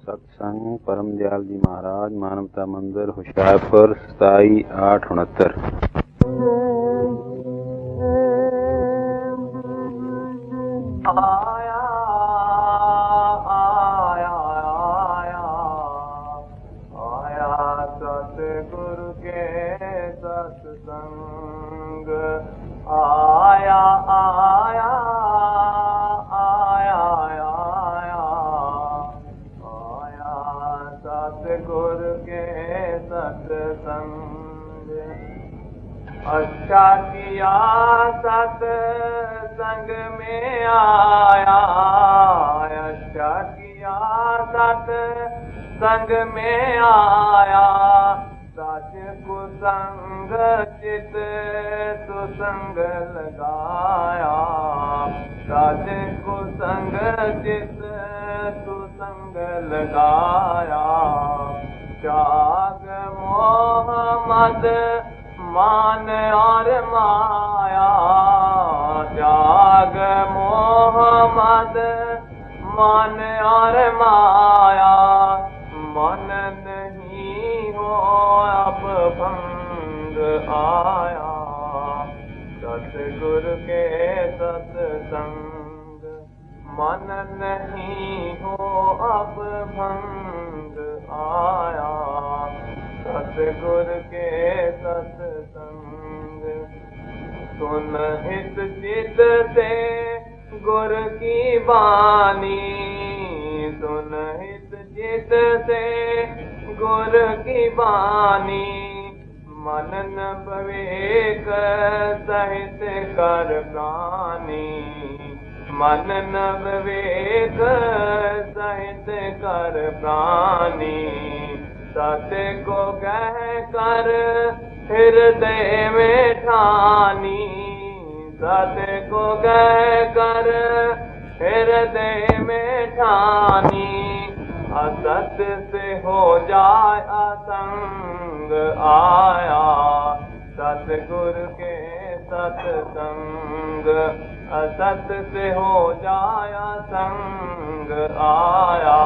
सत्संग परम दयाल जी महाराज, मानवता मंदिर, होशियारपुर, 27/8/69। आया आया आया आया सतगुरु के सत्संग, आया आया आया आया आया सतगुरु के सत्संग। अच्छा किया सत्संग में आया, अच्छा किया सत्संग में आया, सच कुसंग चित सुसंग लगाया, सच कुसंग चित सुसंग लगाया। त्याग मोह मद मान और माया, त्याग मोह मद मान और माया, मन नहीं हो अब भंग आया, सतगुरु के सत्संग। मन नहीं हो अब भंग आया, सतगुरु के सत्संग। सुन हित चित से गुर की बानी, सुन हित चित से गुर की बानी, मनन विवेक सहित कर प्राणी, मनन विवेक सहित कर प्राणी। सत्य को कह कर हृदय में ठानी, सत्य को कह कर हृदय में ठानी, असत्य से हो जाए असंग आया, सतगुरु के सत्संग। असत्य से हो जाए असंग आया,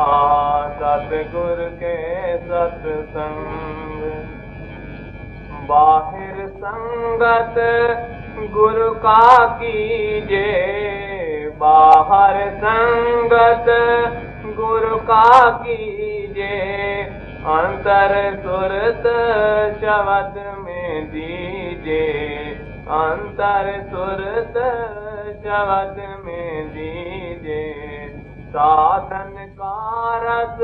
सतगुरु के सत्संग। बाहिर संगत गुरु का कीजे, बाहर संगत गुरु का कीजे, अंतर सुरत शब्द में दीजे, अंतर सुरत शब्द में दीजे। साधन का रस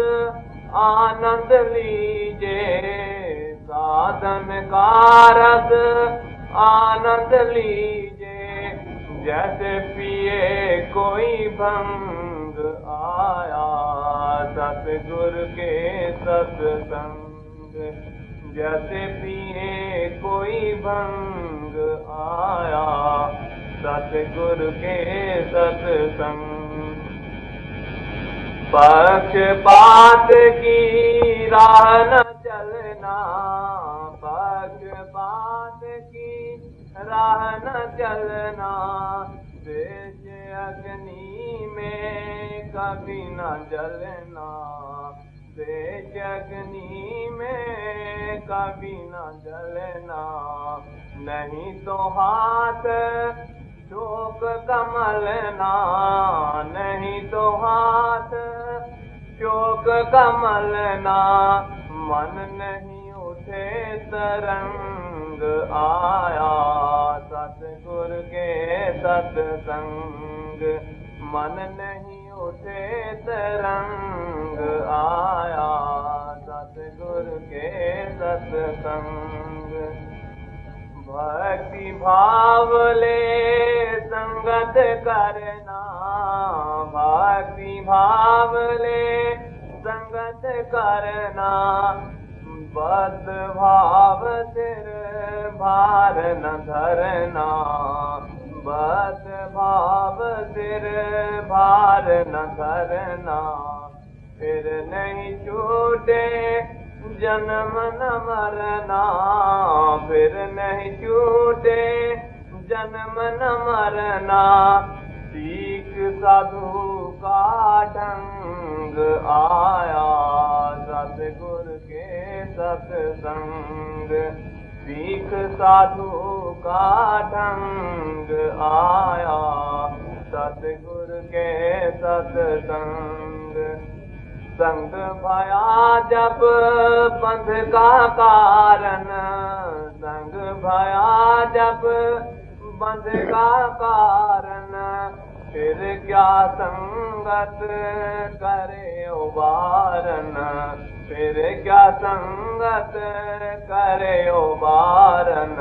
आनंद लीजे, साधन का रस आनंद लीजे, जैसे पिए कोई भंग आया, सतगुरु के सत्संग। जैसे पिए कोई भंग आया, सतगुरु के सत्संग। पक्षपात की राह न चलना, पक्षपात की राह न चलना, देश अग्नि में कभी न जलना, देश अग्नि में कभी न जलना। नहीं तो हाथ शोक कमलना, नहीं तो हाथ शोक कमलना, मन नहीं उठे तरंग आया, सतगुरु के सत्संग। मन नहीं उठे तरंग आया, सतगुरु के सत्संग। भक्ति भाव ले संगत करना, भक्ति भाव ले संगत करना, बद भाव सिर भार न धरना, बद भाव सिर भार न धरना। फिर नहीं छूटे जन्म न मरना, फिर नहीं छूटे जन्म न मरना। सीख साधु का ढंग आया, सत्संग, सीख साधु का ढंग आया, सतगुर के सत्संग। संग भया जब बंध का कारण, संग भया जब बंध का कारण, फिर क्या संगत करे उबारन, फिर क्या संगत करे उबारन।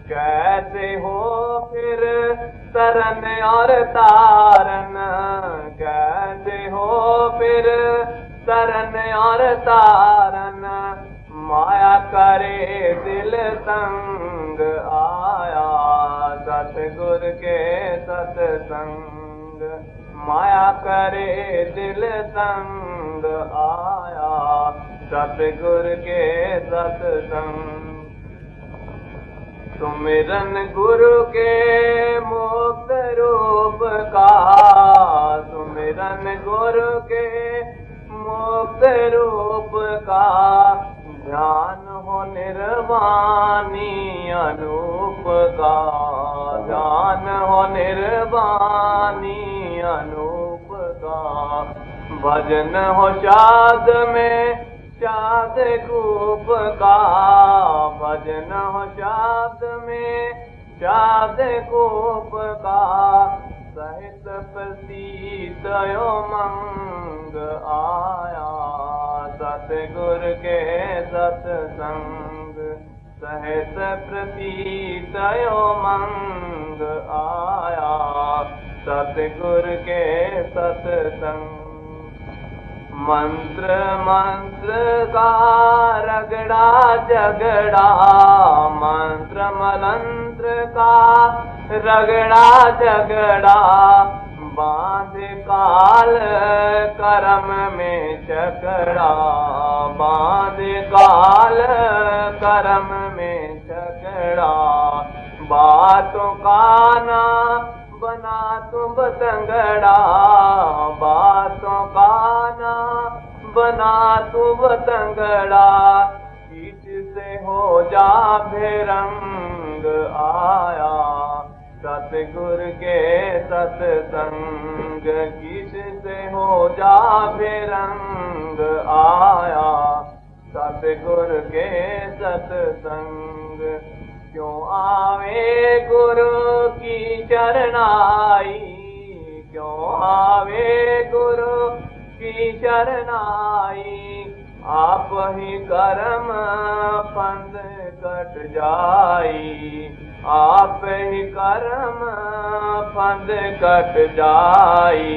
कैसे हो फिर तरन और तारन, कैसे हो फिर तरन और तारन। माया करे दिल तंग आया, सतगुर के सत्संग। माया करे दिल तंग आया, सतगुर के सत्संग। सुमिरन गुरु के मुक्त रूप का, सुमिरन गुरु के मुक्त रूप का। ध्यान हो निर्वाणी अनूप का, ध्यान हो निर्वाणी अनूप का। भजन हो शाद में शाद कूप का, भजन हो शाद में शाद कूप का। सहित प्रतीत मंग आया, सतगुर के सत्संग। सहित प्रतीत मंग आया, सतगुर के सत्संग। मंत्र मंत्र का रगड़ा झगड़ा, मंत्र मंत्र का रगड़ा झगड़ा। बांध काल कर्म में चकड़ा, बांध काल कर्म में चकड़ा। बातों का ना बना तुम बतंगड़ा, बातों का ना बना तुम बतंगड़ा। कीच से हो जा भेरंग आया, सतगुर के सत्संग। कीच से हो जा भेरंग आया, सतगुर के सत्संग। क्यों आवे गुरु की शरणाई, क्यों आवे गुरु की शरणाई। आप ही कर्म फंद कट जाई, आप ही कर्म फंद कट जाई।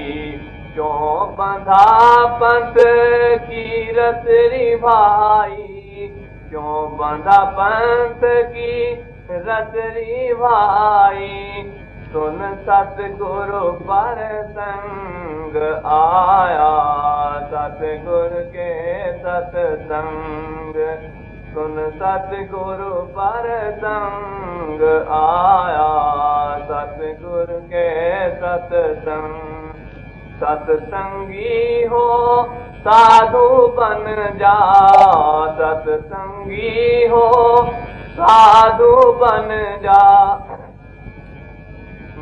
क्यों बंधा पंथ की रसरी भाई, क्यों बंधा पंथ की रसरी भाई। सुन सतगुरु पर संग आया, सतगुर के सत्संग। सुन सतगुरु पर संग आया, सतगुर के सत्संग। सत्संगी हो साधु बन जा, सत्संगी हो साधु बन जा।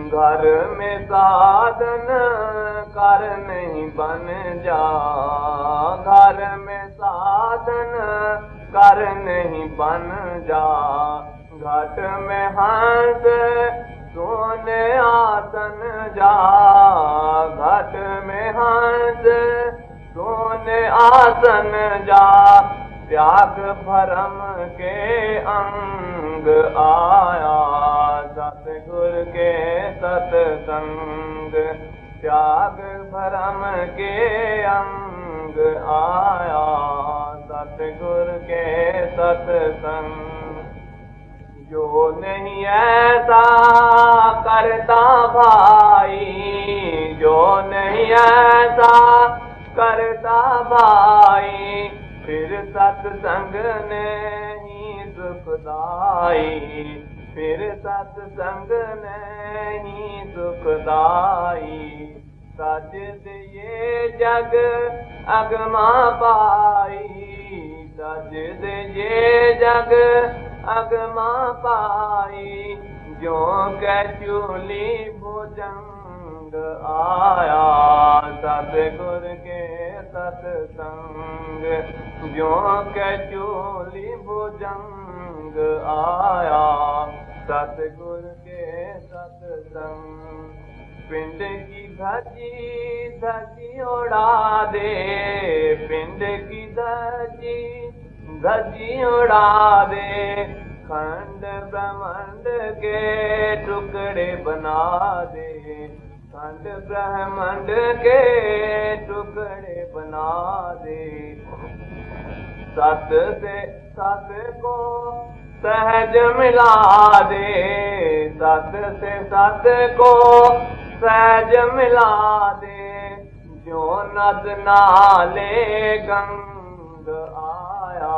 घर में साधन कर नहीं बन जा, घर में साधन कर नहीं बन जा। घट में हंस सोने आसन जा, घट में हंस सोने आसन जा। त्याग भरम के अंग आया, सतगुर के सत्संग। त्याग भरम के अंग आया, सतगुर के सत्संग। जो नहीं ऐसा करता भाई, जो नहीं ऐसा करता भाई। फिर सत्संग नहीं सुखदाई, फिर सत्संग नहीं सुखदाई। सच ये जग अगमा पाई, जज दे ये जग अगमा पाई, जो कै चूली भुजंग आया, सतगुर के सत्संग, जो कै चूली भुजंग आया, सतगुर के सत्संग। पिंड की धजी धजी उड़ा दे, पिंड की धजी धजी उड़ा दे, खंड ब्रह्मांड के टुकड़े बना दे, खंड ब्रह्मांड के टुकड़े बना दे। सत से सत को सहज मिला दे, सत से सत को सहज मिला दे, जो नद नाले गंग आया,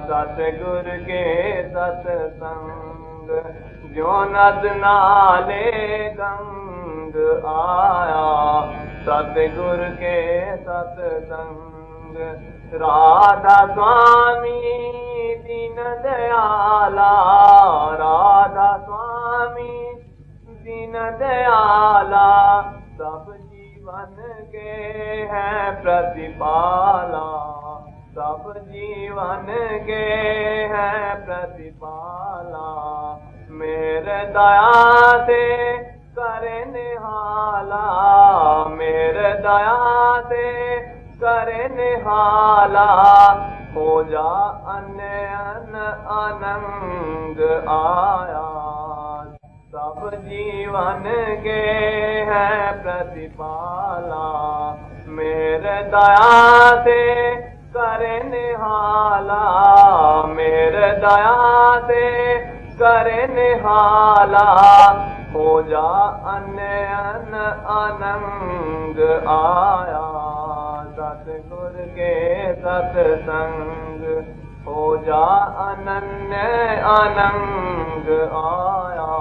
सतगुर के सत्संग, जो नद नाले गंग आया, सतगुर के सत्संग। राधा स्वामी दीन दयाला, राधा स्वामी दीन दयाला, सब जीवन के हैं प्रतिपाला, सब जीवन के हैं प्रतिपाला। मेरे दया से करे निहाला, मेरे दया से करे निहाला, हो जा अनन अनंग आया, सब जीवन के हैं प्रतिपाला। मेरे दया से करे निहाला, मेरे दया से करे निहाला, हो जा अनन अनंग आया, सतगुर के सत्संग, हो जा अनन्य अनंग आया,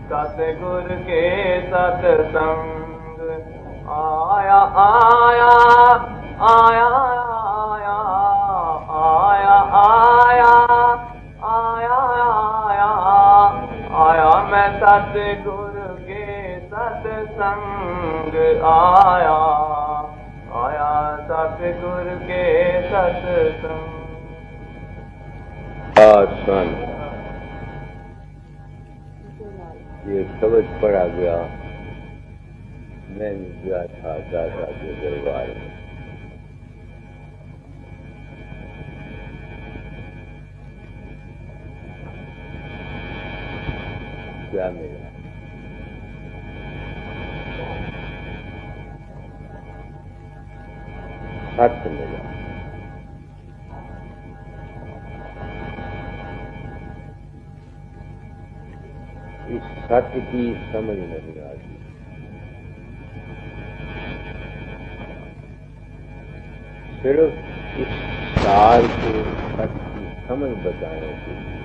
सतगुर के सत्संग। आया आया आया आया आया आया आया आया आया, मैं सतगुर के सत्संग आया, आया सतगुर के सत्संग। ये समझ पड़ा गया, मैं गया था दादा के दरबार में। क्या मिला? सत्य मिला। इस सत्य की समझ नहीं आती। सिर्फ इस सार को सत्य की समझ बताने के लिए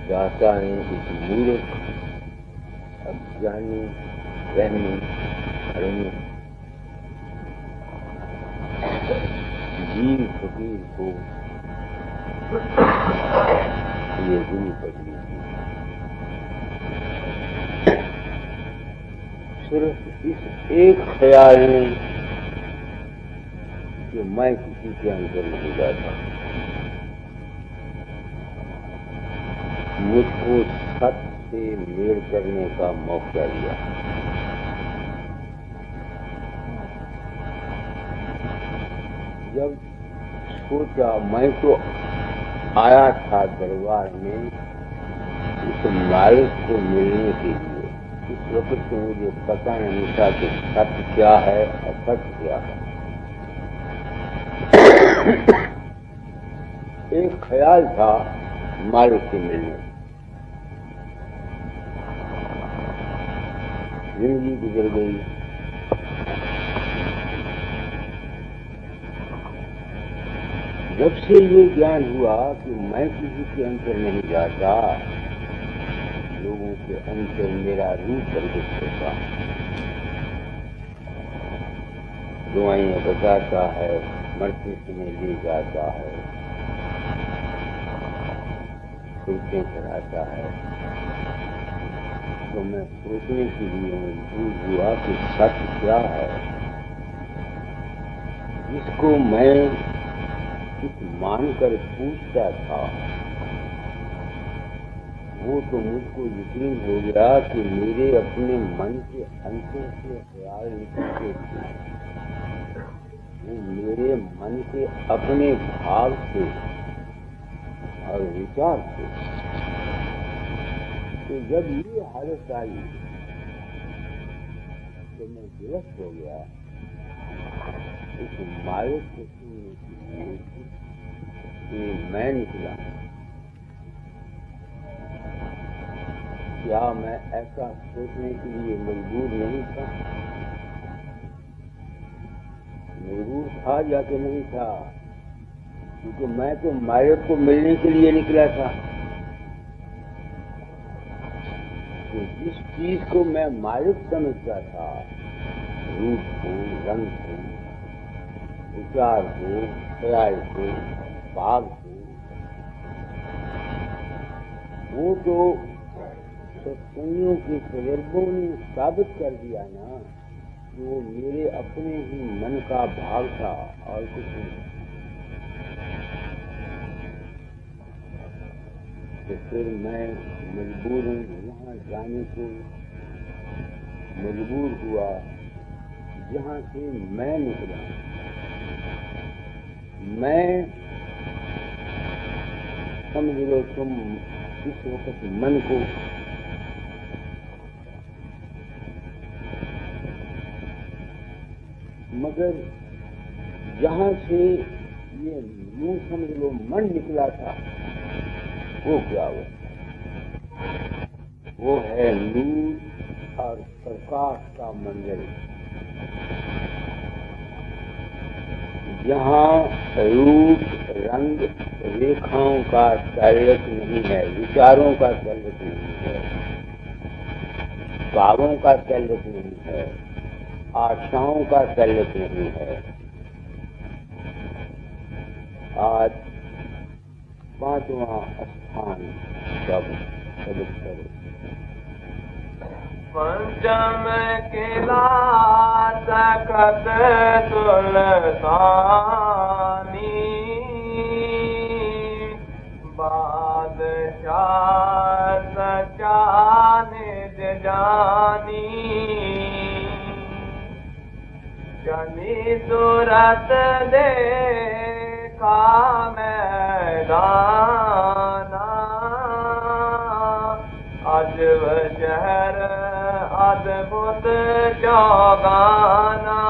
दाता ने इस मूर्ख अज्ञानी रहनी हरणी जीव फकीर को ये गुरु पकड़ी थी। सिर्फ इस एक ख्याल में कि मैं किसी के अंदर नहीं जाता, मुझको सत्य से मेल करने का मौका दिया। जब सोचा, मैं तो आया था दरबार में उस मालिक को मिलने के लिए। इस वक्त तो मुझे पता नहीं था कि सत्य क्या है असत्य क्या है। एक ख्याल था मालिक से मिलने। जिंदगी गुजर गई। जब से ये ज्ञान हुआ कि मैं किसी के अंदर नहीं जाता, लोगों के अंदर मेरा रूप प्रकट होता, दुआएं बताता है, मरते समय ले जाता है, सुरतें कराता है। तो मैं सोचने के लिए मजबूर हुआ कि सच क्या है, जिसको मैं कुछ मानकर पूछता था वो तो मुझको यकीन हो गया कि मेरे अपने मन के अंतर से ख्याल निकलते थे, वो मेरे मन के अपने भाव से और विचार से। तो जब ये हालत आई तो मैं विवश हो गया इस मायूस को सुनने के लिए कि मैं निकला। क्या मैं ऐसा सोचने के लिए मजबूर नहीं था? मजबूर था या कि नहीं था? क्योंकि मैं तो मायक को मिलने के लिए निकला था। तो जिस चीज को मैं मायक समझता था, रूप को, रंग को, विचार को, ख्याल को, भाव को, वो तो सत्संगियों के तजुर्बों ने साबित कर दिया ना कि वो मेरे अपने ही मन का भाव था और कुछ नहीं। तो फिर मैं मजबूर वहां जाने को मजबूर हुआ जहां से मैं निकला। मैं समझ लो तुम इस वक्त मन को मगर जहां से ये यूं समझ लो मन निकला था वो क्या वो है नूर और प्रकाश का मंदिर, जहाँ रूप रंग रेखाओं का ताल्लुक नहीं है, विचारों का ताल्लुक नहीं है, भावों का ताल्लुक नहीं है, आशाओं का ताल्लुक नहीं है। आज 5वां स्थान सब करो। पंचम किला तखत सुल्तानी, बादशाह सच्चा निज जानी, जनी सूरत देखा मैदाना, अजब शहर अद्भुत चौगाना,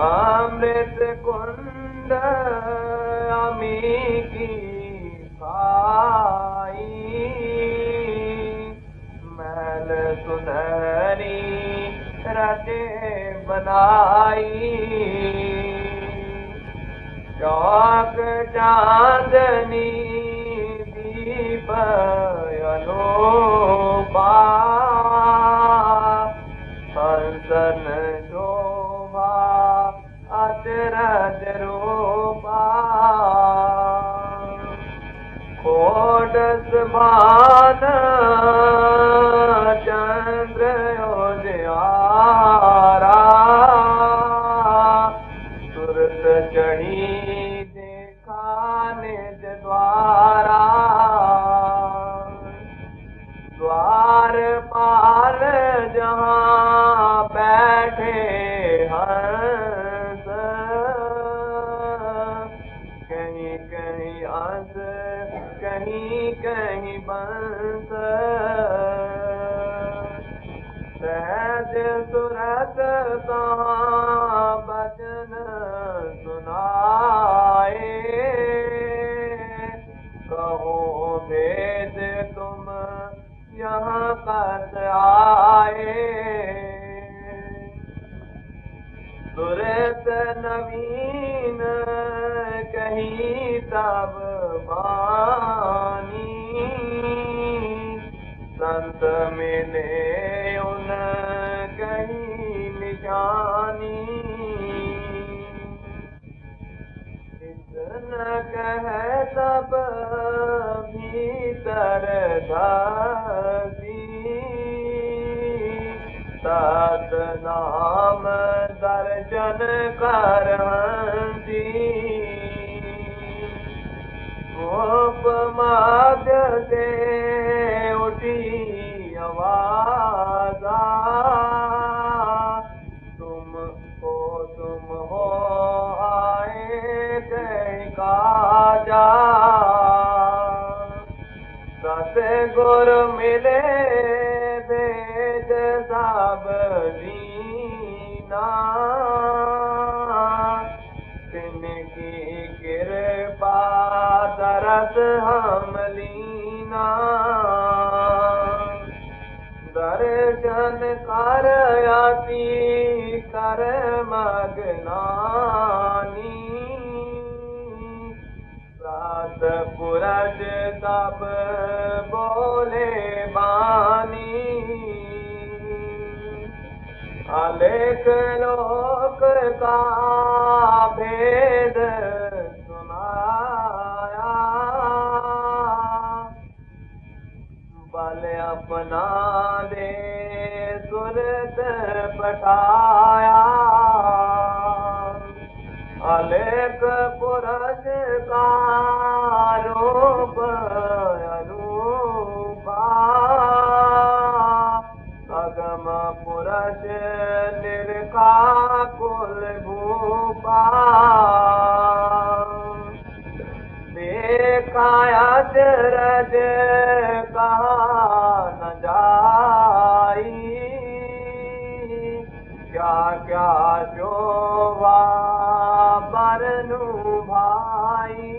अमृत कुंड अमी की खाई, महल सुनहरी रचे बनाई, चौक चांदनी दीप अनोपा, हंसन शोभा अचरज रूपा, खोडस भान चंद्र उजियारा, सुरत चढ़ी देखा निज द्वारा, द्वारपाल जहाँ बैठे हंस, कहीं कहीं अंस कहीं कहीं बंस, सहज सुरत कहाँ बचन सुनाए, कहो भेद तुम यहाँ कस आए, सुरत नवीन कहीं तब बानी, संत मिले उन कहीं निशानी, सतनाम दर्शन करहंसी उपमाद से उठी आवाज़ा तुम हो आए कहीं काजा सतगुर मिले भेद सब दीना तिनकी कृपा दरस हम लीना दर्शन कर आती कर मगनानी सात पुरष तब बोले बानी अलेख लोक का भेद सुनाया बल अपना दे सुरत पठाया अलेख पुरष का रूप अनूपा अगम पुरष निरखा कुल भूपा देखा अचरज कहा न जाई क्या क्या शोभा बरनु भाई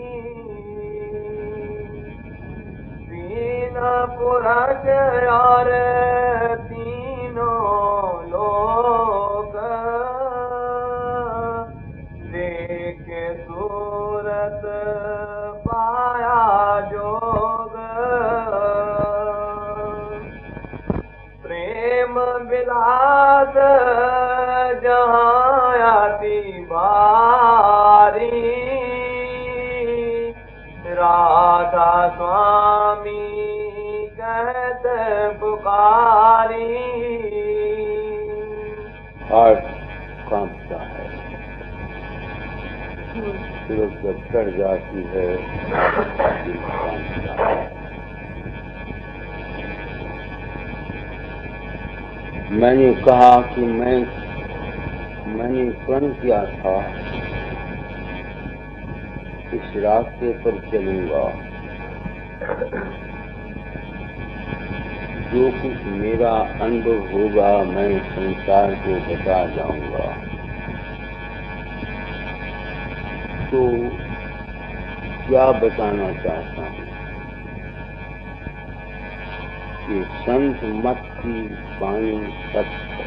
तीन पुरष और तीनों लोग देख सूरत पाया जोग प्रेम विलास जहाँ आती बारी राधा स्वामी कहत पुकारी और कांपता है सूरज जब चढ़ जाती है कांपता है। मैंने कहा कि मैंने प्रण किया था इस रास्ते पर चलूंगा, जो कुछ मेरा अनुभव होगा मैं संसार को बता जाऊंगा। तो क्या बताना चाहता हूँ कि संत मत की वाणी सत्य है।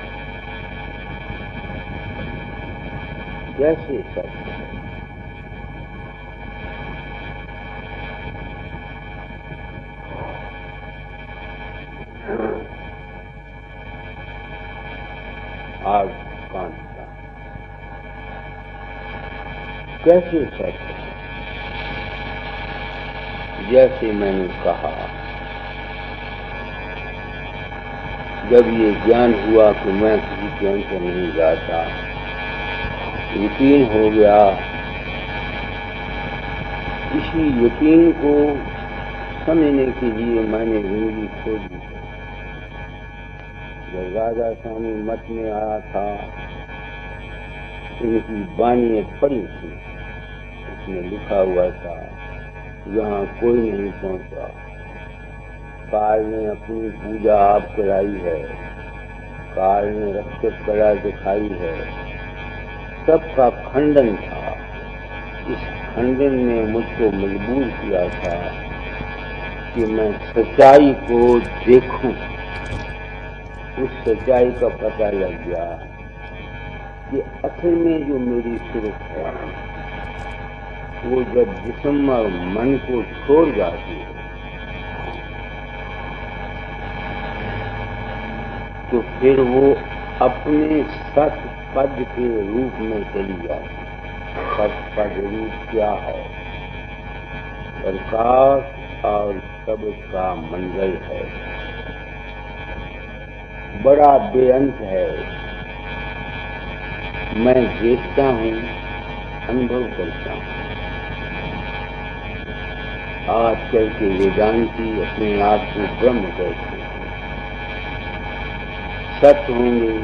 कैसे सत्य है? आज कांता कैसे सत्य है? जैसे मैंने कहा, जब ये ज्ञान हुआ कि मैं किसी के अंदर नहीं जाता, यकीन हो गया। इसी यकीन को समझने के लिए मैंने जिंदगी खोजी। जब राजा स्वामी मठ में आया था, इनकी वाणी पड़ी थी, उसमें लिखा हुआ था यहाँ कोई नहीं पहुंचा। काल ने अपनी पूजा आप कराई है, काल ने रक्षक कला दिखाई है। सबका खंडन था। इस खंडन ने मुझको मजबूर किया था कि मैं सच्चाई को देखूं। उस सच्चाई का पता लग गया कि असल में जो मेरी सूरत है वो जब जिस्म और मन को छोड़ जाती है तो फिर वो अपने सत पद के रूप में चली जाती है। सत पद रूप क्या है? प्रकाश और शब्द का मंडल है। बड़ा बेअंत है। मैं देखता हूँ, अनुभव करता हूँ। आजकल के वेदांती अपने आप को ब्रह्म कहते हैं, सत्य होंगे,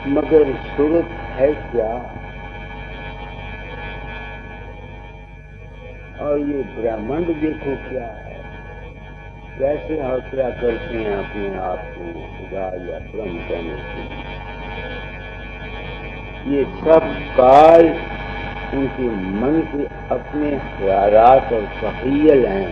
मगर सूरत है क्या? और ये ब्रह्मांड देखो क्या है, कैसे हौसला करते हैं अपने आप को खुदा या ब्रह्म कहने से। ये सब काल उनके मन के अपने ख्यालात और तख़य्युल हैं।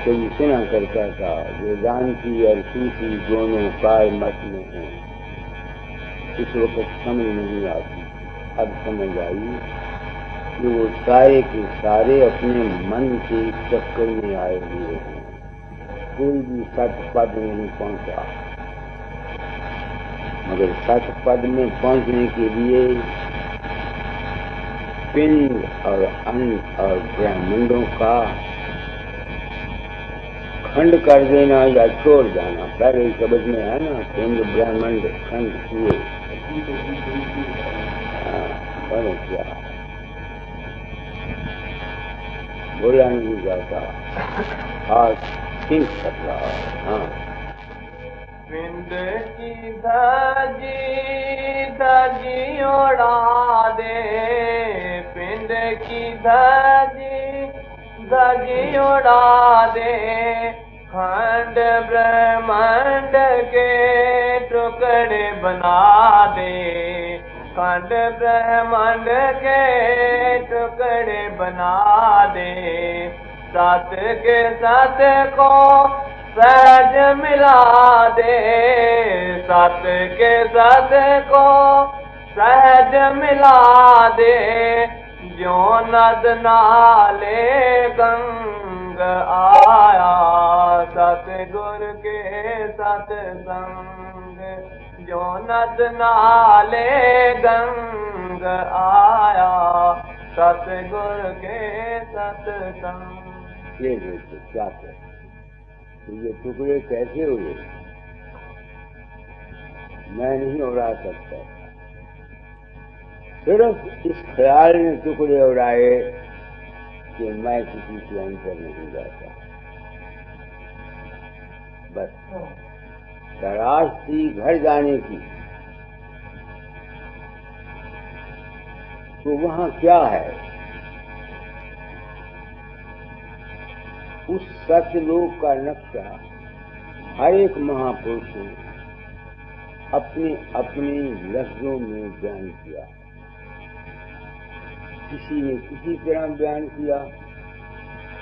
कभी सुना करता था वेदांती और सूफी दोनों काल मत में हैं। इस वक्त समझ नहीं आती, अब समझ आई कि वो सारे के सारे अपने मन के चक्कर में आए हुए हैं। कोई भी सत्य पद नहीं पहुंचा, मगर सत्य पद में पहुंचने के लिए पिंड और अंड और ब्रह्मांडों का खंड कर देना या छोड़ जाना। पहले ही शब्द में है ना, पिंड ब्रह्मांड खंड किए। क्या बोला नहीं जाता, आज चिंत कर रहा। हाँ, पिंड की धजी धजी उड़ा दे, पिंड की धजी धजी उड़ा दे, खंड ब्रह्मांड के टुकड़े बना दे, खंड ब्रह्मांड के टुकड़े बना दे, साथ के साथ को सहज मिला दे, साथ के साथ को सहज मिला दे, जो नद नाले गंग आया, सतगुर के सत्संग, जो नद नाले गंग आया, सतगुर के सत्संग। ये देखो क्या है, तो ये टुकड़े कैसे हुए? मैं नहीं उड़ा सकता। सिर्फ इस ख्याल ने टुकड़े उड़ाए कि मैं किसी के अंतर नहीं जाता। बस तलाश थी घर जाने की, तो वहां क्या है? उस सत्यलोक का नक्शा हर एक महापुरुष ने अपने अपने लफ्जों में बयान किया। किसी ने किसी तरह बयान किया,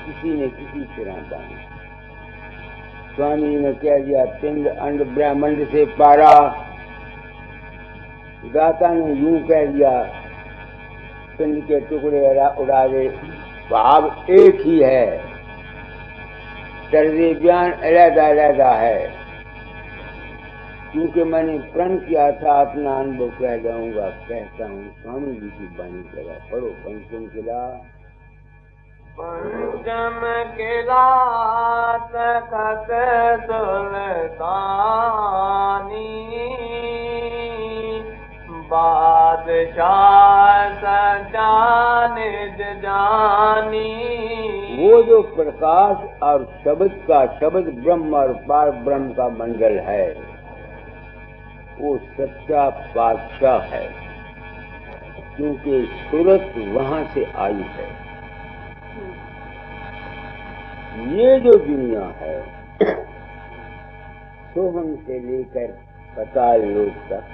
किसी ने किसी तरह बयान। स्वामी ने कह दिया पिंड अंड ब्रह्मांड से पारा, दाता ने यूं कह दिया पिंड के टुकड़े उड़ा दे। भाव एक ही है, तर्ज़े बयान अलग-अलग है। क्योंकि मैंने प्रण किया था अपना अनुभव कह जाऊंगा, कहता हूँ। स्वामी जी की बानी करा, पढ़ो पंचम किला। पंचम किला तखत सुल्तानी, बादशाह सचा निज जानी। वो जो प्रकाश और शब्द का शब्द ब्रह्म और पार ब्रह्म का मंडल है, वो सच्चा बादशाह है, क्योंकि सूरत वहां से आई है। ये जो दुनिया है, सोहम से लेकर पाताल लोक तक,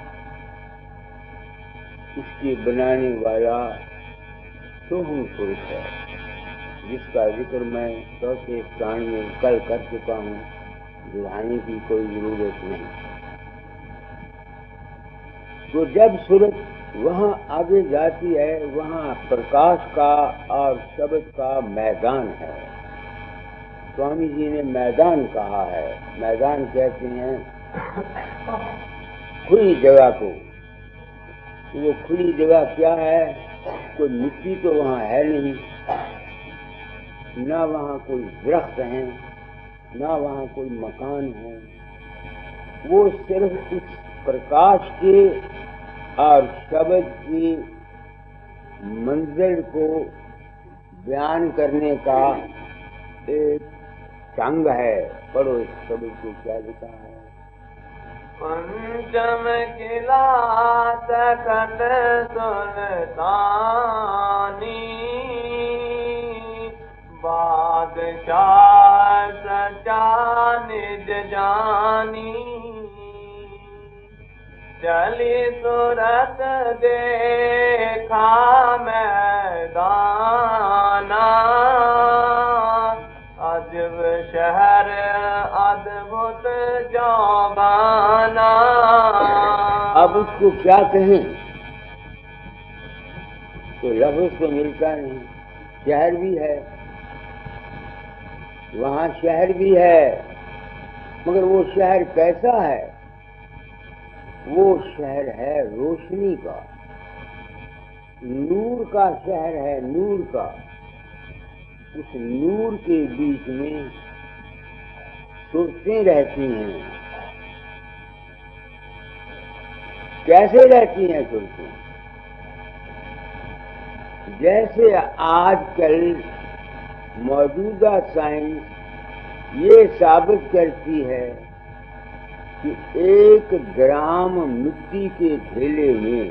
इसके बनाने वाला सोहम पुरुष है, जिसका जिक्र मैं चौथे स्थान में कल कर चुका हूँ, दोहराने की कोई जरूरत नहीं। तो जब सूरत वहाँ आगे जाती है, वहाँ प्रकाश का और शब्द का मैदान है। स्वामी जी ने मैदान कहा है। मैदान कहते हैं खुली जगह को। वो खुली जगह क्या है? कोई मिट्टी तो वहाँ है नहीं, ना वहाँ कोई दरख्त हैं, ना वहाँ कोई मकान हो, वो सिर्फ इस प्रकाश के और शब्द की मंजिल को बयान करने का एक ढंग है। पढ़ो इस शब्द को क्या लिखा है। पंचम किला तखत सुल्तानी, बादशाह सचा निज जानी, चली सूरत देखा मैदाना, अजब शहर अद्भुत जौबाना। अब उसको क्या कहें, तो लफ्ज़ तो मिलता नहीं। शहर भी है, वहाँ शहर भी है, मगर वो शहर कैसा है? वो शहर है रोशनी का, नूर का शहर है, नूर का। उस नूर के बीच में सूरतें रहती हैं। कैसे रहती हैं सूरतें? जैसे आजकल मौजूदा साइंस ये साबित करती है कि 1 ग्राम मिट्टी के ढेले में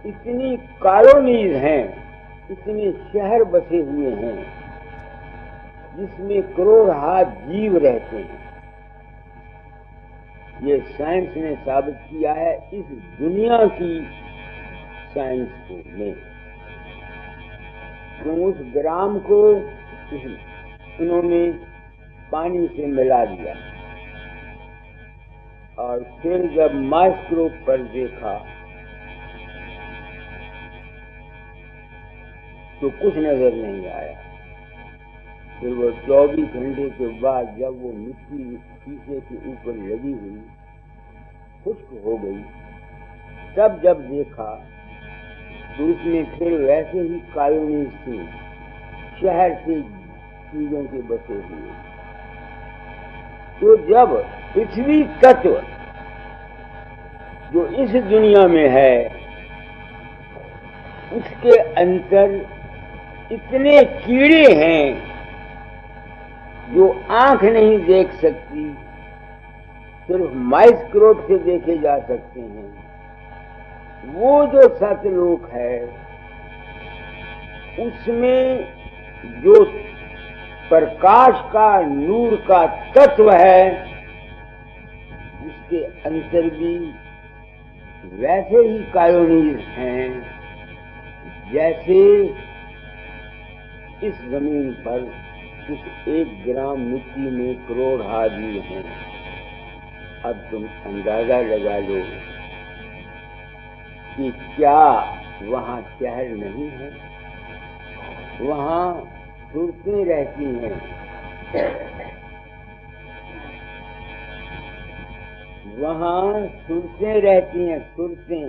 इतनी कॉलोनीज हैं, इतने शहर बसे हुए हैं, जिसमें करोड़ जीव रहते हैं। ये साइंस ने साबित किया है, इस दुनिया की साइंस को में। तो उस ग्राम को उन्होंने पानी से मिला दिया और फिर जब माइक्रोस्कोप पर देखा तो कुछ नजर नहीं आया। फिर वो 24 घंटे के बाद जब वो मिट्टी शीशे के ऊपर लगी हुई खुश्क हो गई, तब जब देखा तो उसमें फिर वैसे ही कॉलोनीज थी, शहर से चीजों के बसे हुए। तो जब पृथ्वी तत्व जो इस दुनिया में है, उसके अंदर इतने कीड़े हैं जो आंख नहीं देख सकती, सिर्फ माइक्रोस्कोप से देखे जा सकते हैं। वो जो सतलोक है, उसमें जो प्रकाश का, नूर का तत्व है, उसके अंदर भी वैसे ही कॉलोनीज हैं जैसे इस जमीन पर उस 1 ग्राम मिट्टी में करोड़ जीव हैं। अब तुम अंदाजा लगा लो कि क्या वहाँ शहर नहीं है? वहाँ सूरतें रहती हैं। वहाँ सूरतें रहती हैं, सूरतें।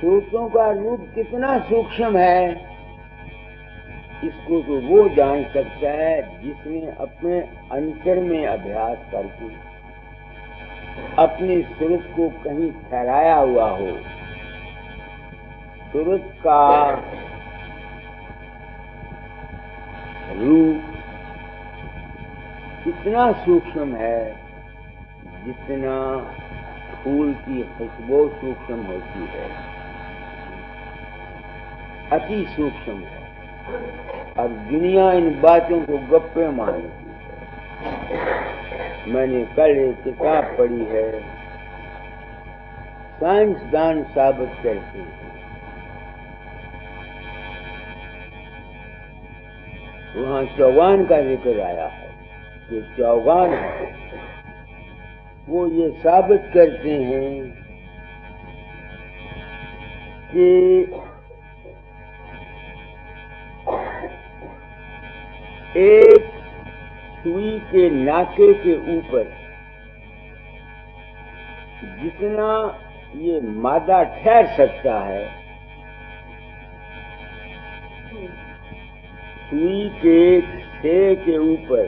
सूरतों का रूप कितना सूक्ष्म है, इसको तो वो जान सकता है जिसने अपने अंतर में अभ्यास करके अपनी सूरत को कहीं ठहराया हुआ हो। सूरत का रूप इतना सूक्ष्म है जितना फूल की खुशबू सूक्ष्म होती है, अति सूक्ष्म है। अब दुनिया इन बातों को गप्पे मानती है। मैंने कल एक किताब पढ़ी है, साइंसदान साबित करते हैं वहाँ चौगान का जिक्र आया है। ये चौगान है, वो ये साबित करते हैं कि एक सुई के नाके के ऊपर जितना ये मादा ठहर सकता है, सुई के से के ऊपर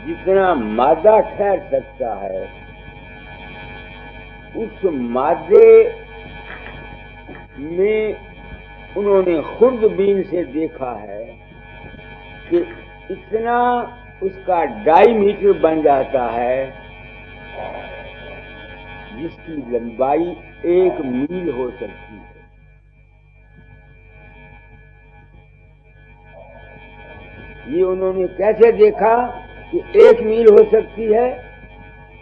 जितना मादा ठहर सकता है, उस मादे में उन्होंने खुर्दबीन से देखा है कि इतना उसका डायमीटर बन जाता है जिसकी लंबाई 1 मील हो सकती है। ये उन्होंने कैसे देखा कि 1 मील हो सकती है?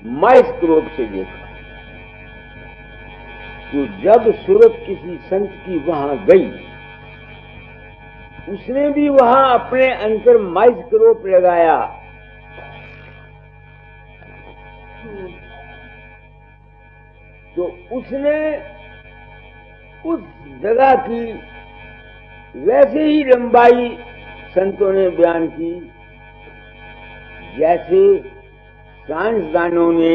माइक्रोस्कोप से देखा। तो जब सूरत किसी संत की वहां गई, उसने भी वहां अपने अंदर माइक्रोस्कोप लगाया। तो उसने उस जगह की वैसे ही लंबाई संतों ने बयान की जैसे साइंसदानों ने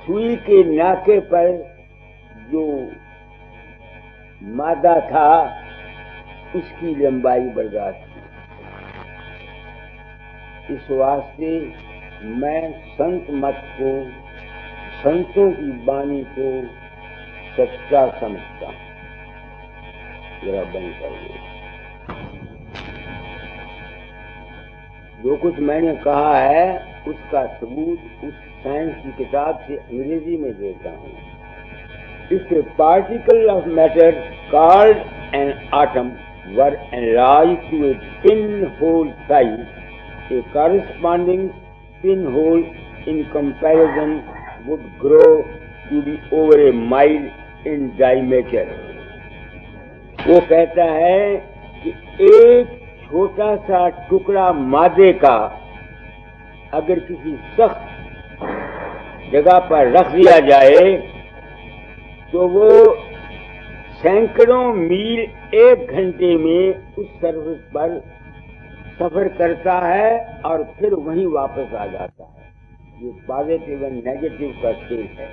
सुई के नाके पर जो मादा था उसकी लंबाई बर्दाश्त की। इस वास्ते मैं संत मत को, संतों की वाणी को सच्चा समझता हूं। जरा बंद कर दो। जो कुछ मैंने कहा है उसका सबूत उस साइंस की किताब से अंग्रेजी में देता हूं। If a particle of matter called an atom were enlarged to a pinhole size, a corresponding pinhole in comparison would grow to be over a mile in diameter. वो कहता है कि एक छोटा सा टुकड़ा मादे का अगर किसी सख्त जगह पर रख दिया जाए तो वो सैकड़ों मील 1 घंटे में उस सरफेस पर सफर करता है और फिर वहीं वापस आ जाता है। ये पॉजिटिव एंड नेगेटिव का खेल है।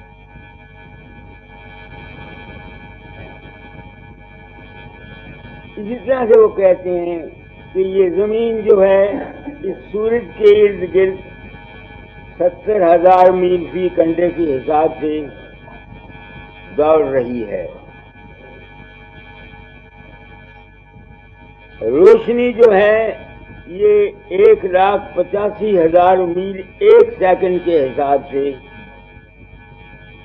इसी तरह से वो कहते हैं कि ये जमीन जो है इस सूरज के इर्द गिर्द 70,000 मील फी घंटे के हिसाब से दौड़ रही है। रोशनी जो है ये 1,85,000 मील 1 सेकंड के हिसाब से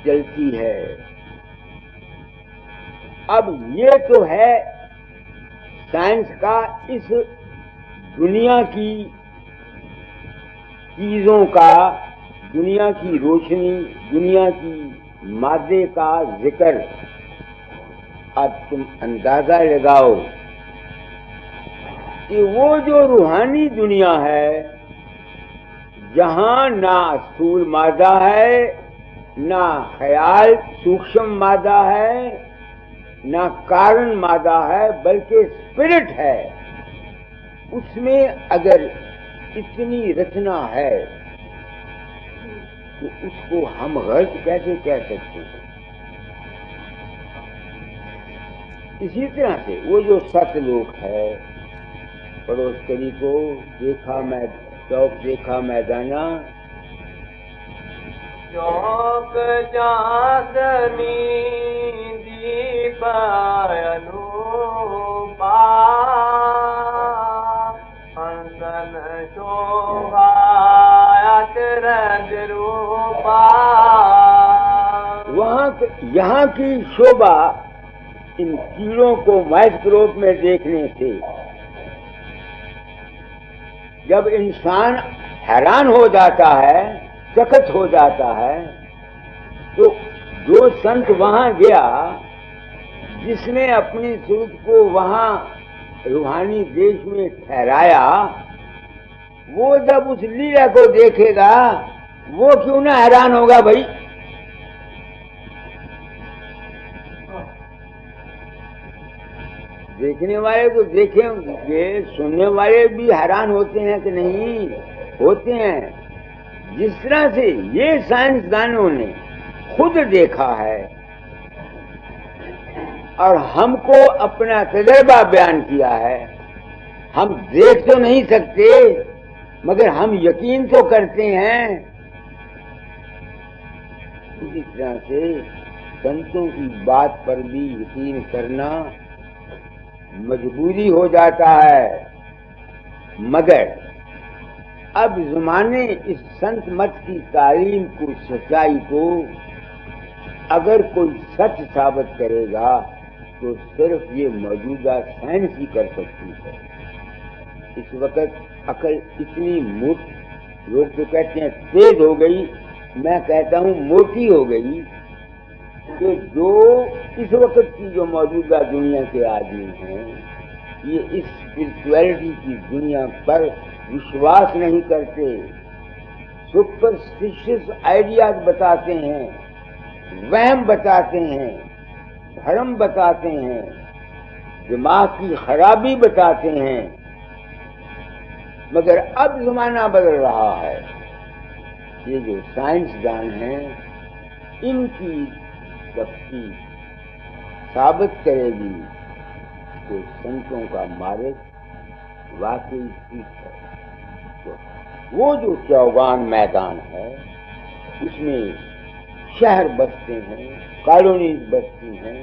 चलती है। अब ये तो है साइंस का इस दुनिया की चीजों का, दुनिया की रोशनी, दुनिया की मादे का जिक्र। अब तुम अंदाजा लगाओ कि वो जो रूहानी दुनिया है जहां ना स्थूल मादा है, ना ख्याल सूक्ष्म मादा है, ना कारण मादा है, बल्कि स्पिरिट है, उसमें अगर इतनी रचना है तो उसको हम गलत कैसे कह सकते हैं? इसी तरह से वो जो सतलोक है, पड़ोस करी को देखा मैं चौक देखा मैदाना, चौक चांदनी दीप अनूपा, हंसन शोभा अचरज रूपा। यहाँ की शोभा इन कीड़ों को माइक्रोस्कोप में देखने से जब इंसान हैरान हो जाता है, चकित हो जाता है, तो जो संत वहां गया जिसने अपनी सूरत को वहां रूहानी देश में ठहराया, वो जब उस लीला को देखेगा वो क्यों ना हैरान होगा भाई? देखने वाले तो देखेंगे, सुनने वाले भी हैरान होते हैं कि नहीं होते हैं। जिस तरह से ये साइंसदानों ने खुद देखा है और हमको अपना तजर्बा बयान किया है। हम देख तो नहीं सकते मगर हम यकीन तो करते हैं। इसी तरह से संतों की बात पर भी यकीन करना मजबूरी हो जाता है। मगर अब जमाने इस संत मत की तालीम को, सच्चाई को अगर कोई सच साबित करेगा तो सिर्फ ये मौजूदा साइंस ही कर सकती है। इस वक्त अकल इतनी मोटी, लोग तो कहते हैं तेज हो गई, मैं कहता हूँ मोटी हो गई, कि जो इस वक्त की जो मौजूदा दुनिया के आदमी हैं ये इस स्पिरिचुअलिटी की दुनिया पर विश्वास नहीं करते, सुपरस्टिशियस आइडियाज बताते हैं, वहम बताते हैं, भ्रम बताते हैं, दिमाग की खराबी बताते हैं। मगर अब जमाना बदल रहा है। ये जो साइंसदान हैं इनकी शक्ति साबित करेगी तो संतों का मार्ग वाकई ठीक है। तो वो जो चौगान मैदान है उसमें शहर बसते हैं, कॉलोनीज बसती हैं,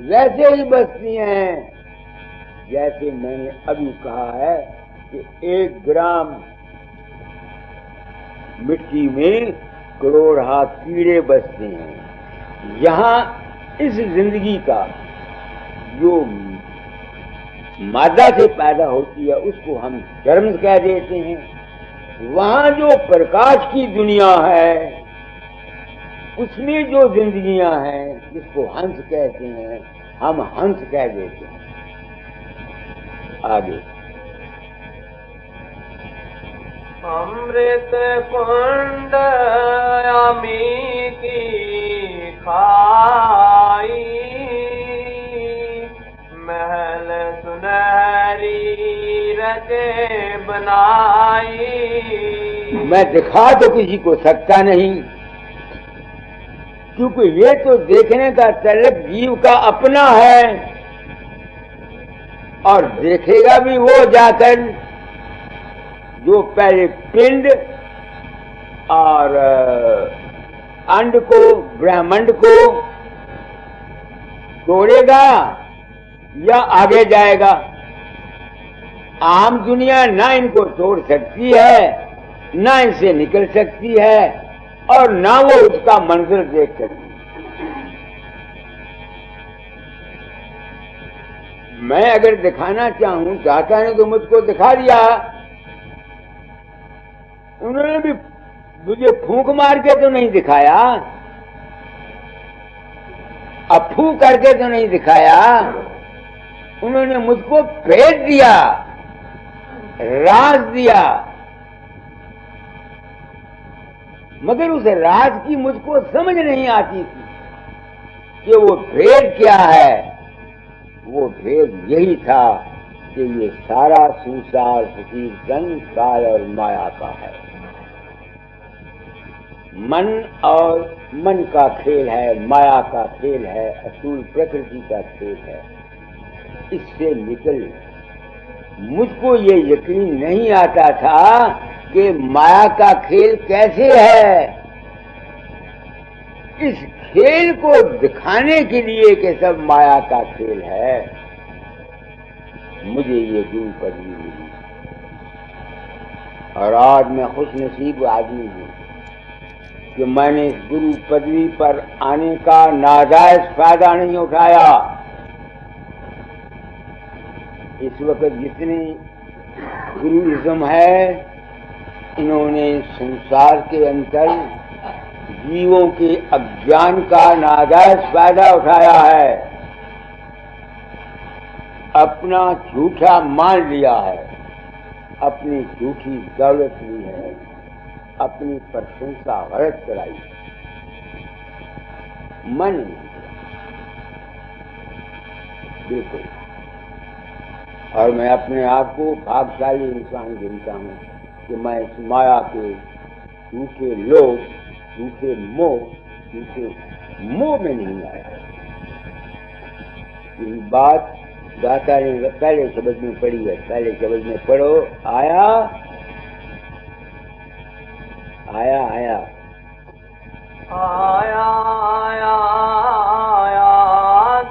वैसे ही बसती हैं जैसे मैंने अभी कहा है कि 1 ग्राम मिट्टी में करोड़ हाथ कीड़े बसते हैं। यहाँ इस जिंदगी का जो मादा से पैदा होती है उसको हम जर्म कह देते हैं। वहाँ जो प्रकाश की दुनिया है उसमें जो जिंदगियां हैं जिसको हंस कहते हैं हम हंस कह देते हैं। आगे अमृत कुंड अमी की खाई, महल सुनहरी रचे बनाई। मैं दिखा तो किसी को सकता नहीं, क्योंकि ये तो देखने का तलब जीव का अपना है और देखेगा भी वो जाकर जो पहले पिंड और अंड को, ब्रह्मांड को तोड़ेगा या आगे जाएगा। आम दुनिया ना इनको तोड़ सकती है, ना इनसे निकल सकती है और ना वो उसका मंजर देख सकती। मैं अगर दिखाना चाहूं, चाहता ने तो मुझको दिखा दिया। उन्होंने भी मुझे फूंक मार के तो नहीं दिखाया, अफू करके तो नहीं दिखाया। उन्होंने मुझको भेद दिया, राज दिया, मगर उस राज की मुझको समझ नहीं आती थी कि वो भेद क्या है। वो भेद यही था कि ये सारा संसार फकीर जंग काल और माया का है। मन और मन का खेल है, माया का खेल है, असूल प्रकृति का खेल है। इससे निकल मुझको ये यकीन नहीं आता था कि माया का खेल कैसे है। इस खेल को दिखाने के लिए कि सब माया का खेल है, मुझे ये गुरु पदवी मिली और आज मैं खुश नसीब आदमी हूँ कि मैंने इस गुरु पदवी पर आने का नाजायज फायदा नहीं उठाया। इस वक्त जितने गुरुइज्म है इन्होंने संसार के अंदर जीवों के अज्ञान का नाजायज फायदा उठाया है, अपना झूठा मान लिया है, अपनी झूठी दौलत ली है, अपनी प्रशंसा गलत कराई, मन नहीं बिल्कुल। और मैं अपने आप को भाग्यशाली इंसान गिनता हूँ कि मैं इस माया के झूठे लोभ, झूठे मोह में नहीं आया। यही बात दाता ने पहले शब्द में पढ़ी है। पहले शब्द में पढ़ो, आया आया आया आया आया आया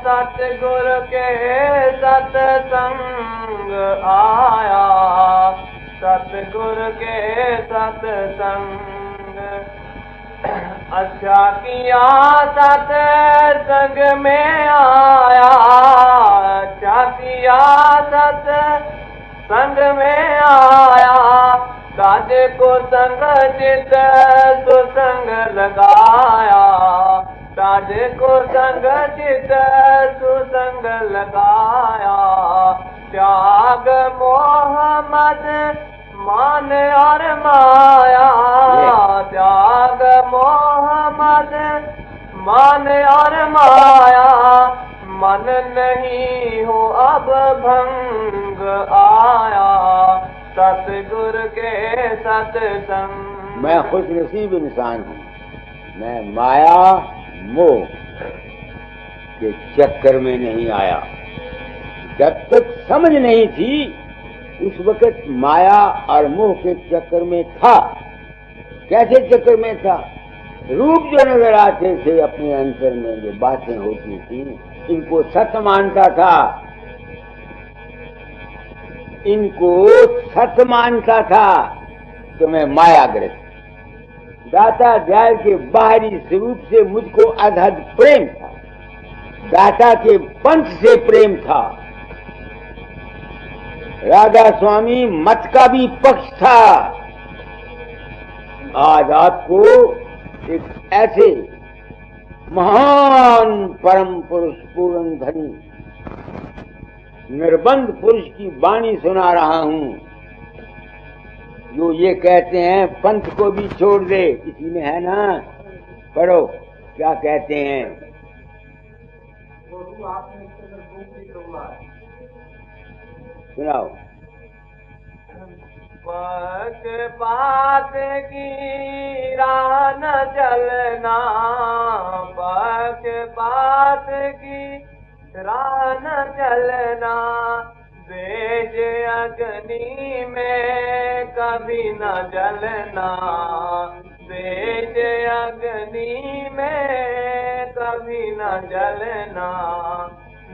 सतगुर के सतसंग आया, सतगुर के सतसंग। अच्छा किया सतसंग में आया, अच्छा किया सतसंग में आया। साधे को संग चित सुसंग लगाया, साधे को संग चित सुसंग लगाया। त्याग मोह मद मान और माया, त्याग मोह मद मान और माया। मन नहीं हो अब भंग आया, सतगुर के सतसंग। मैं खुश नसीब इंसान हूँ, मैं माया मोह के चक्कर में नहीं आया। जब तक समझ नहीं थी उस वक्त माया और मोह के चक्कर में था। कैसे चक्कर में था? रूप जो नजर आते थे अपने अंतर में, जो बातें होती थी, इनको सत्य मानता था, इनको सत्य मानता था, तो मैं मायाग्रस्त। दाता दयाल के बाहरी स्वरूप से मुझको अधद प्रेम था, दाता के पंथ से प्रेम था। राधा स्वामी मत का भी पक्ष था। आज आपको एक ऐसे महान परम पुरुष पूर्ण धनी निर्बंध पुरुष की वाणी सुना रहा हूं, जो ये कहते हैं पंथ को भी छोड़ दे। इसी में है ना, पढ़ो क्या कहते हैं। सुनाओ। पक्षपात की राह न चलना, पक्षपात की राह न चलना। द्वेष अग्नि में कभी न जलना, द्वेष अग्नि में कभी न जलना।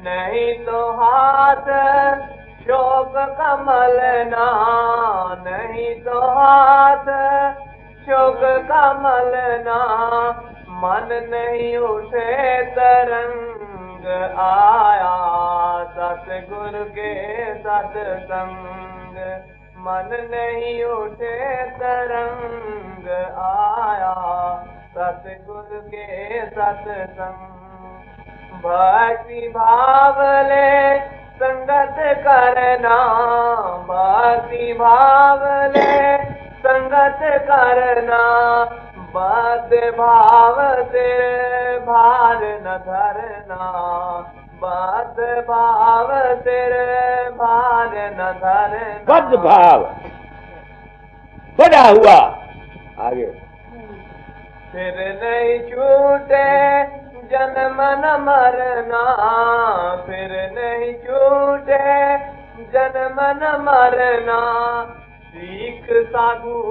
नहीं तो हाथ शोक कमलना, नहीं तो हाथ शोक कमलना। मन नहीं उठे तरंग आया, सतगुर के सतसंग। मन नहीं उठे तरंग आया, सतगुर के सतसंग। भक्ति भाव ले संगत करना, भक्ति भाव ले संगत करना। बद भाव से भार न धरना, बद भाव से भार न धरना। बद भाव बड़ा हुआ। आगे फिर नहीं छूटे जन्म न मरना, फिर नहीं छूटे जन्म न मरना। सीख साधु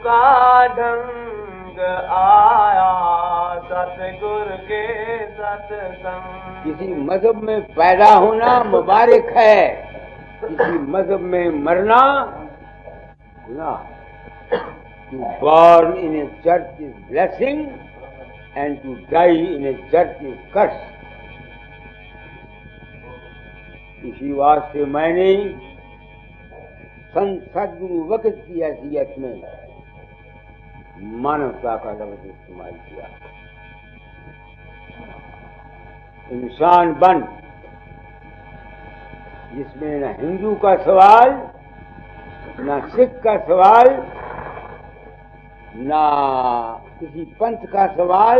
का ढंग आया, सतगुर के सतसंग। किसी मजहब में पैदा होना मुबारक है, किसी मजहब में मरना गुनाह। To born in a church is blessing and to die in a church is curse. इसी वास्ते मैंने संत सदगुरु वक्त की हैसियत में मानवता का लफ्ज इस्तेमाल किया। इंसान बन जिसमें न हिंदू का सवाल, न सिख का सवाल, ना किसी पंथ का सवाल,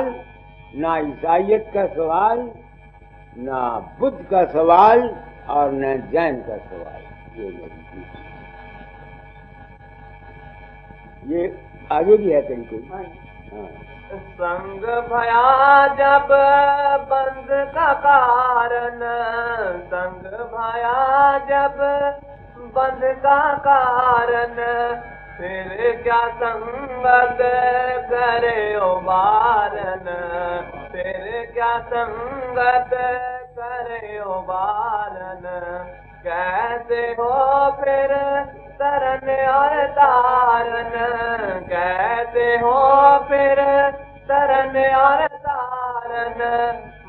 ना ईसाइयत का सवाल, ना बुद्ध का सवाल और न जैन का सवाल। ये मेरी चीज, ये आगे भी है कहीं कोई। हाँ। संग भया जब बंध का कारण, संग भया जब बंध का कारण, फिर क्या संगत करे उबारन, फिर क्या संगत करे उबारन। कैसे हो फिर तरन और तारन, कैसे हो फिर तरन और तारन।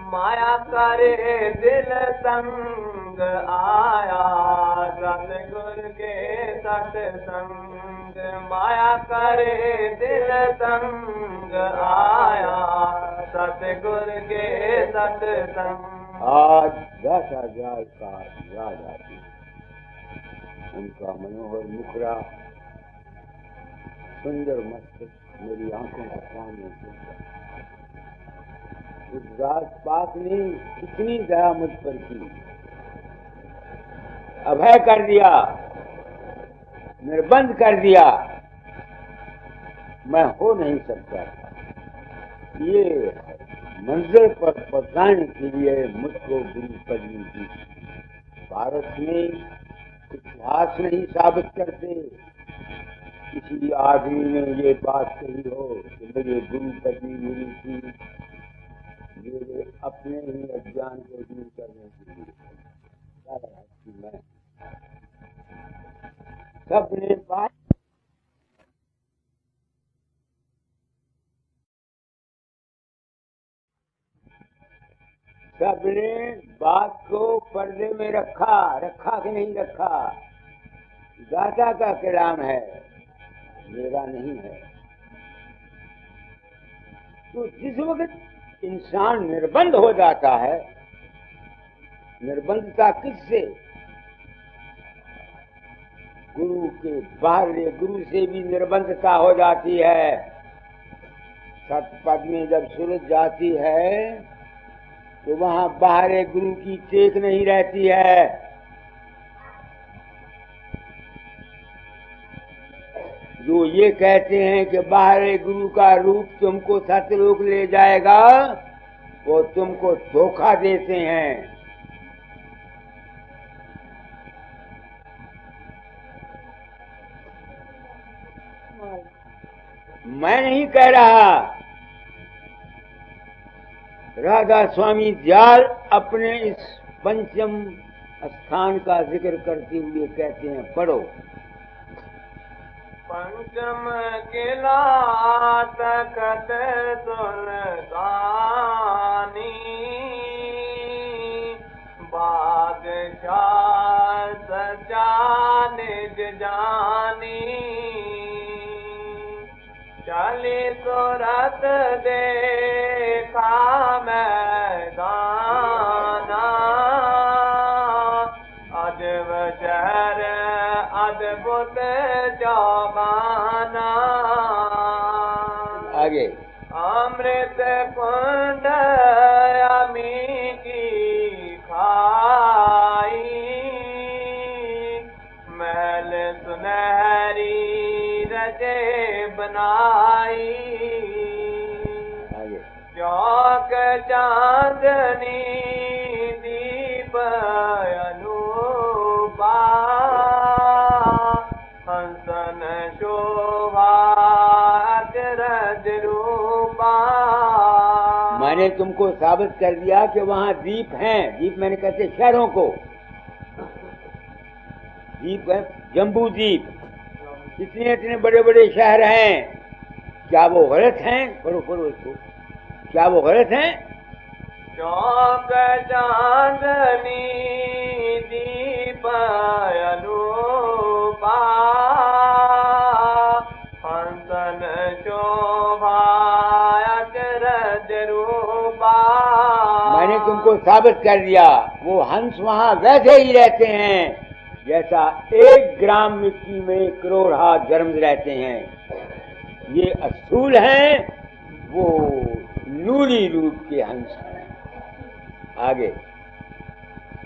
माया करे दिल संग आया, सतगुर के सत्संग। माया करे दिल संग आया, सतगुर के सत्संग। आज 10,000 का याद आती, उनका मनोहर मुखड़ा, सुंदर मस्तक मेरी आंखों के सामने दिखता। उस रात पाक ने कितनी दया मुझ पर की, अभय कर दिया, निर्बंध कर दिया। मैं हो नहीं सकता था। ये मंजिल पर पहुंचाने के लिए मुझको गुरु पदवी दी। भारत में इतिहास नहीं साबित करते किसी आदमी ने ये बात कही हो कि मुझे गुरु पदवी मिली थी मेरे अपने ही अज्ञान को दूर करने के लिए। मैं सबने बात सबने बात को पर्दे में रखा कि नहीं रखा। दाता का कलाम है, मेरा नहीं है। तो जिस वक्त इंसान निर्बंध हो जाता है, निर्बंधता किससे? गुरु के बाहर, गुरु से भी निर्बंधता हो जाती है। सतपद में जब सुरत जाती है तो वहां बाहर गुरु की टेक नहीं रहती है। जो ये कहते हैं कि बाहर गुरु का रूप तुमको सतलोक ले जाएगा, वो तुमको धोखा देते हैं। मैं नहीं कह रहा। राधा स्वामी दयाल अपने इस पंचम स्थान का जिक्र करते हुए कहते हैं, पढ़ो। पंचम किला तखत सुल्तानी, बादशाह सजा निज जानी। चली सूरत देखा मैदाना, अजब शहर अद्भुत चौबाना। आगे अमृत कुंड अमी की खाई, महल सुनहरी रचे बनाई। आगे चौक चांदनी दीप अनूपा, हंसन शोभा अचरज रूपा। मैंने तुमको साबित कर दिया कि वहाँ दीप हैं। दीप मैंने कहते शहरों को दीप है, जम्बू दीप। इतने इतने बड़े बड़े शहर हैं, क्या वो गलत हैं? पढ़ो पढ़ो इसको, क्या वो गलत हैं? चौक चांदनी दीप अनूपा, हंसन शोभा अचरज रूपा। मैंने तुमको साबित कर दिया, वो हंस वहाँ वैसे ही रहते हैं जैसा 1 ग्राम मिट्टी में 1 करोड़ हाथ जन्म रहते हैं। ये अस्थूल हैं, वो नूरी रूप के हंस हैं। आगे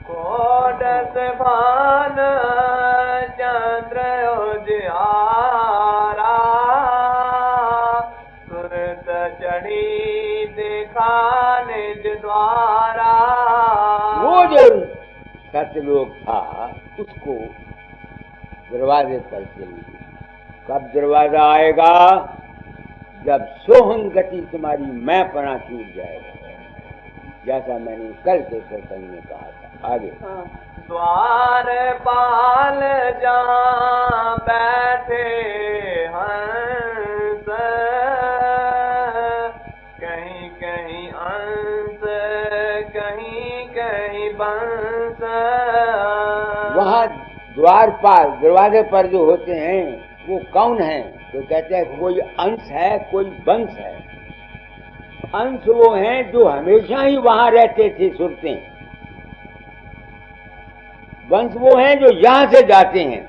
कोटस भान चंद्र उजियारा, सुरत चढ़ी सतलोक था उसको दरवाजे पर चलिए। कब दरवाजा आएगा? जब सोहन गति तुम्हारी मैं पना छूट जाएगा, जैसा मैंने कल के सत्संग में कहा था। आगे द्वार पाल जहाँ बैठे हंस, कहीं कहीं अंश, कहीं कहीं बंस। वहाँ द्वारपाल दरवाजे पर जो होते हैं वो कौन है? तो कहते हैं कोई अंश है, कोई वंश है। अंश वो हैं जो हमेशा ही वहां रहते थे सुरते। वंश वो हैं जो यहाँ से जाते हैं।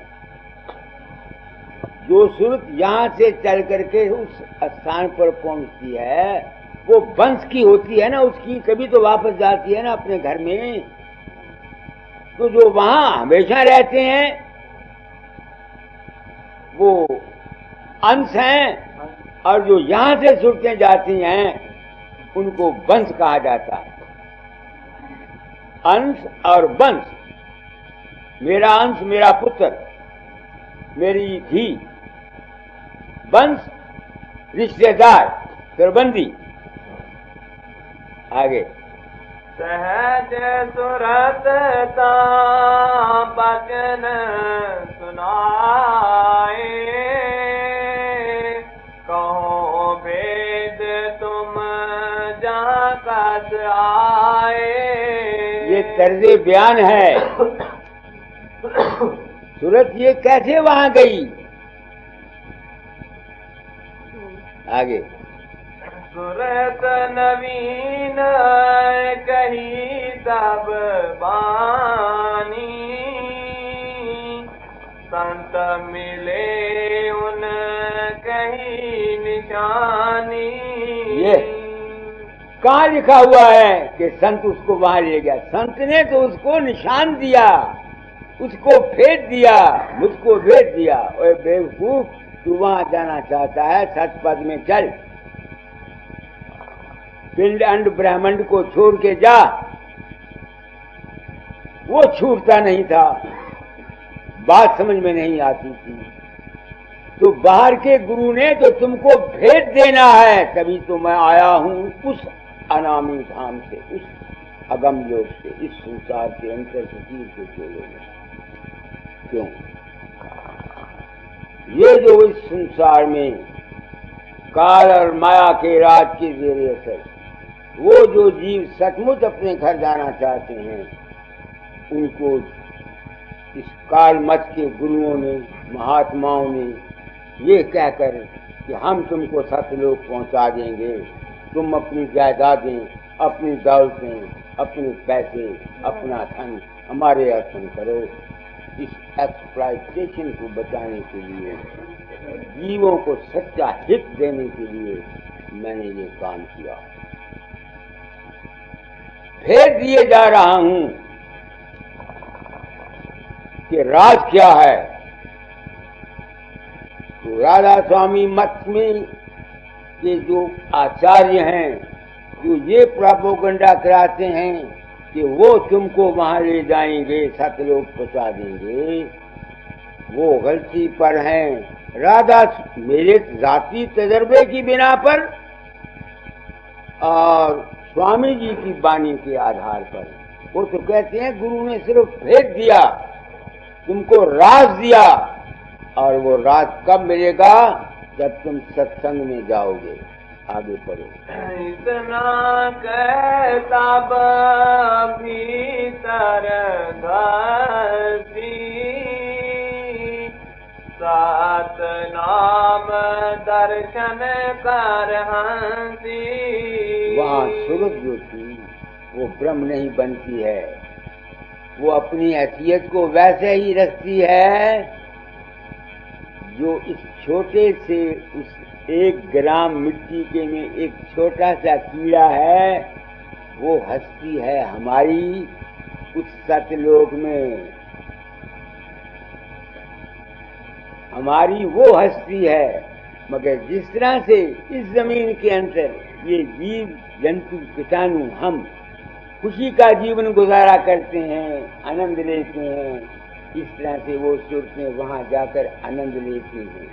जो सुरत यहाँ से चल करके उस स्थान पर पहुंचती है वो वंश की होती है ना, उसकी कभी तो वापस जाती है ना अपने घर में। तो जो वहां हमेशा रहते हैं वो अंश हैं, और जो यहाँ से सुरतें जाती हैं उनको वंश कहा जाता है। अंश और वंश, मेरा अंश मेरा पुत्र, मेरी धी, वंश रिश्तेदार, संबंधी। आगे सहज सुरत ता बचन सुनाए, कहो भेद तुम जहाँ कस आए। ये तर्ज़े बयान है। सूरत ये कैसे वहां गई? आगे सूरत नवीन कही तब बानी, संत मिले उन कही निशानी। ये कहाँ लिखा हुआ है कि संत उसको वहां ले गया? संत ने तो उसको निशान दिया, उसको भेज दिया, मुझको भेज दिया। ओए बेवकूफ, तू वहां जाना चाहता है, सतपथ में चल, पिंड अंड ब्रह्मांड को छोड़ के जा। वो छूटता नहीं था, बात समझ में नहीं आती थी। तो बाहर के गुरु ने तो तुमको भेज देना है, तभी तो मैं आया हूं उस अनामी धाम से, उस अगम लोक से, इस संसार के अंतर शरीर को छोड़ोगे। क्यों? ये जो इस संसार में काल और माया के राज के जेर असर, वो जो जीव सचमुच अपने घर जाना चाहते हैं, उनको इस काल मत के गुरुओं ने, महात्माओं ने ये कहकर कि हम तुमको सतलोक पहुंचा देंगे, तुम अपनी जायदादें, अपनी दौलतें, अपने पैसे, अपना धन हमारे अर्पण करो। इस एक्सप्लॉयटेशन को बचाने के लिए, जीवों को सच्चा हित देने के लिए मैंने ये काम किया। भेज दिए जा रहा हूं कि राज क्या है। तो राधा स्वामी मत में के जो आचार्य हैं, जो ये प्रोपेगेंडा कराते हैं कि वो तुमको वहां ले जाएंगे, सतलोक पहुंचा देंगे, वो गलती पर हैं। राधा मेरे जाति तजर्बे की बिना पर और स्वामी जी की वाणी के आधार पर, वो तो कहते हैं गुरु ने सिर्फ भेज दिया, तुमको राज दिया, और वो राज कब मिलेगा? जब तुम सत्संग में जाओगे। आगे पढ़ो। इतना कहता भीतर घसी, सात नाम दर्शन कर हंसी। वहाँ सूरज जो थी वो ब्रह्म नहीं बनती है, वो अपनी हैसियत को वैसे ही रखती है जो इस छोटे से उस 1 ग्राम मिट्टी के में एक छोटा सा कीड़ा है, वो हस्ती है हमारी उस सतलोक में। हमारी वो हस्ती है, मगर जिस तरह से इस जमीन के अंदर ये जीव जंतु कीटाणु हम खुशी का जीवन गुजारा करते हैं, आनंद लेते हैं। इस तरह से वो सूरतें वहां जाकर आनंद लेती हैं,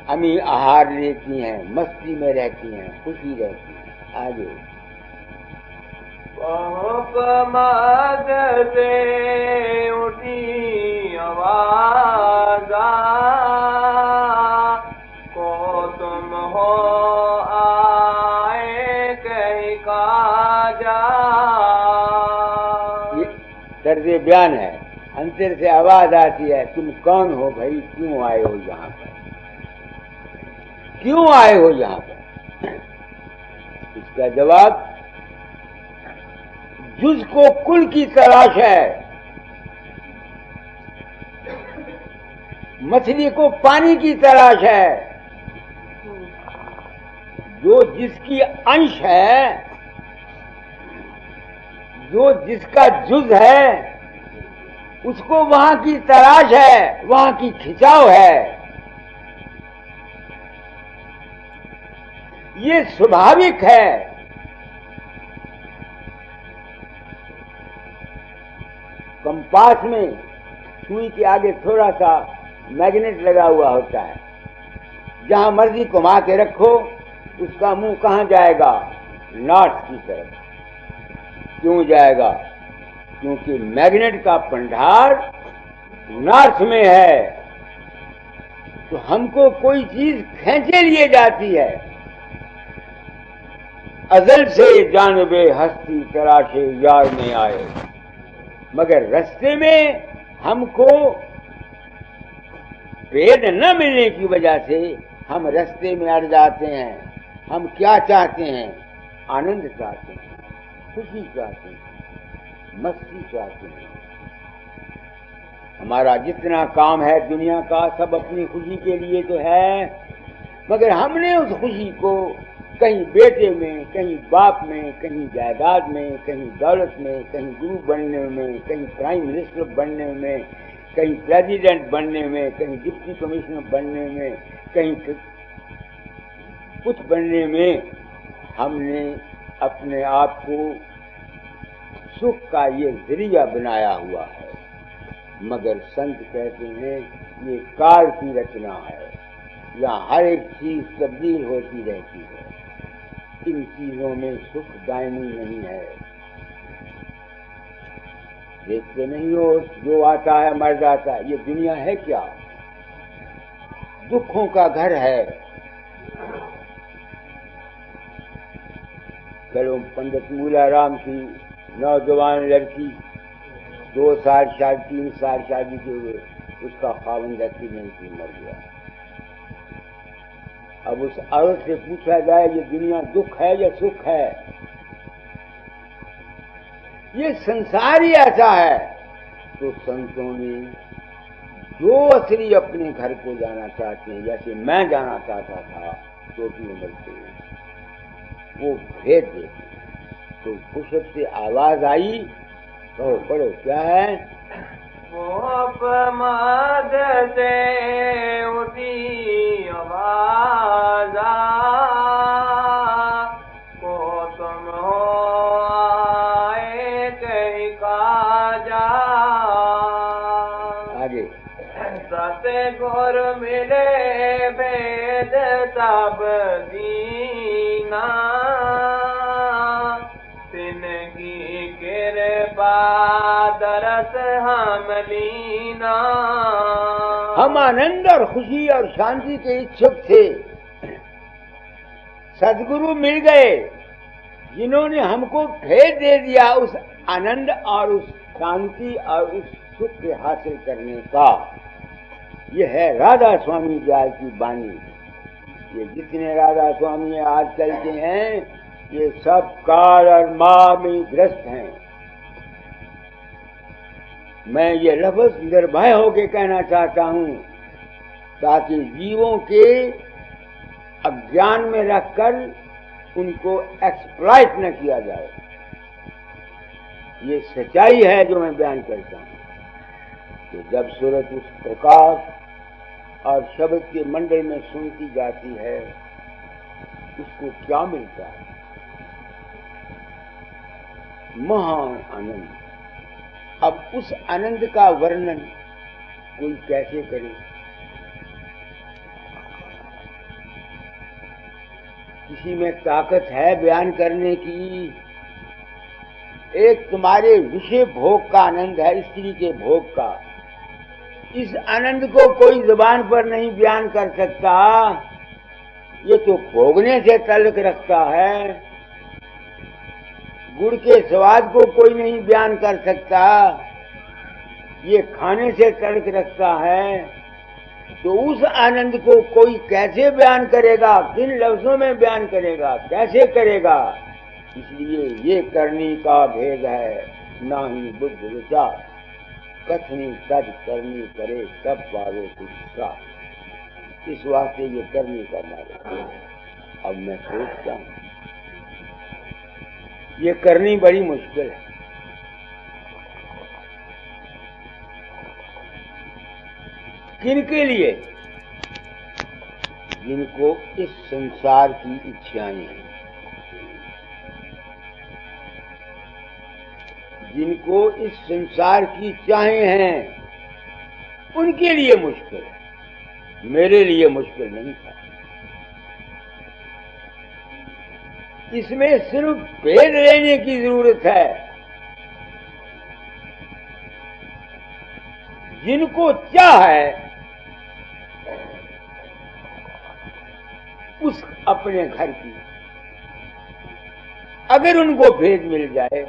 अमी आहार लेती हैं, मस्ती में रहती हैं, खुशी रहती हैं। आगे मद से उठी आवाज को तुम हो आए कहीं काजा। ये दर्जे बयान है। अंतर से आवाज आती है, तुम कौन हो भाई, क्यों आए हो यहाँ पर, क्यों आए हो यहाँ पर? इसका जवाब, जुज को कुल की तलाश है, मछली को पानी की तलाश है। जो जिसकी अंश है, जो जिसका जुज है, उसको वहां की तलाश है, वहां की खिंचाव है। ये स्वाभाविक है। कंपास में सुई के आगे थोड़ा सा मैग्नेट लगा हुआ होता है, जहां मर्जी घुमा के रखो, उसका मुंह कहां जाएगा? नॉर्थ की तरफ। क्यों जाएगा? क्योंकि मैग्नेट का भंडार नॉर्थ में है। तो हमको कोई चीज खींचे लिए जाती है। अजल से जानबे हस्ती तराशे यार में आए, मगर रास्ते में हमको भेद न मिलने की वजह से हम रास्ते में अड़ जाते हैं। हम क्या चाहते हैं? आनंद चाहते हैं, खुशी चाहते हैं, मस्ती चाहते हैं। हमारा जितना काम है दुनिया का, सब अपनी खुशी के लिए तो है, मगर हमने उस खुशी को कहीं बेटे में, कहीं बाप में, कहीं जायदाद में, कहीं दौलत में, कहीं गुरु बनने में, कहीं प्राइम मिनिस्टर बनने में, कहीं प्रेसिडेंट बनने में, कहीं डिप्टी कमिश्नर बनने में, कहीं कुछ बनने में हमने अपने आप को सुख का ये जरिया बनाया हुआ है। मगर संत कहते हैं ये काल की रचना है, यहाँ हर एक चीज तब्दील होती रहती है। इन चीजों में सुख दायमी नहीं है। देखते नहीं हो, जो आता है मर जाता है। ये दुनिया है क्या? दुखों का घर है। चलो, पंडित मूलाराम की नौजवान लड़की 2 साल शादी, 3 साल शादी के हुए, उसका खाविंद अच्छी नहीं थी, मर गया। अब उस औरत से पूछा जाए ये दुनिया दुख है या सुख है? ये संसार ही ऐसा है। तो संतों ने जो असली अपने घर को जाना चाहते हैं, जैसे मैं जाना चाहता था छोटी उम्र से, वो भेज देते। तो पुष्प से आवाज आई, कहो पढ़ो, क्या है? मद से उठी आवाज को तुम हो आए कहीं काजा। आगे सतगुर मिले भेद सब दीना, तिनकी कृपा दरस हम लीना। हम आनंद और खुशी और शांति के इच्छुक थे। सदगुरु मिल गए जिन्होंने हमको भेद दे दिया उस आनंद और उस शांति और उस सुख के हासिल करने का। यह है राधा स्वामी दयाल की बानी। ये जितने राधा स्वामी आजकल के हैं, ये सब काल और माँ में ग्रस्त हैं। मैं ये लफ्ज निर्भय होकर कहना चाहता हूं, ताकि जीवों के अज्ञान में रखकर उनको एक्सप्लॉइट न किया जाए। ये सच्चाई है जो मैं बयान करता हूं। तो जब सूरत उस प्रकाश और शब्द के मंडल में सुनती जाती है, उसको क्या मिलता है? महान आनंद। अब उस आनंद का वर्णन कोई कैसे करे? किसी में ताकत है बयान करने की? एक तुम्हारे विषय भोग का आनंद है, स्त्री के भोग का। इस आनंद को कोई जुबान पर नहीं बयान कर सकता। ये तो भोगने से ताल्लुक रखता है। गुड़ के स्वाद को कोई नहीं बयान कर सकता, ये खाने से ताल्लुक रखता है। तो उस आनंद को कोई कैसे बयान करेगा? किन लफ्जों में बयान करेगा? कैसे करेगा? इसलिए ये करनी का भेद है, ना ही बुद्ध विचार। कथनी तज करनी करे, तब पावे कुछ। इस वास्ते ये करनी का मार्ग। अब मैं सोचता हूं ये करनी बड़ी मुश्किल है। किनके लिए? जिनको इस संसार की इच्छाएं हैं, जिनको इस संसार की चाहें हैं, उनके लिए मुश्किल है। मेरे लिए मुश्किल नहीं था। इसमें सिर्फ भेद लेने की जरूरत है। जिनको चाह है उस अपने घर की, अगर उनको भेद मिल जाए,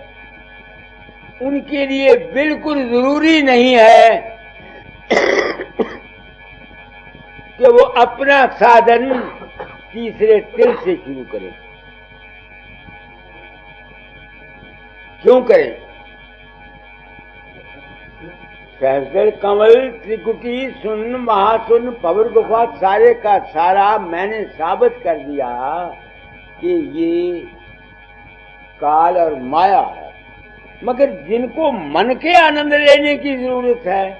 उनके लिए बिल्कुल जरूरी नहीं है कि वो अपना साधन तीसरे तिल से शुरू करें। क्यों करें? सहस्त्र कमल त्रिकुटी सुन महासुन पवर गुफा सारे का सारा मैंने साबित कर दिया कि ये काल और माया है। मगर जिनको मन के आनंद लेने की जरूरत है,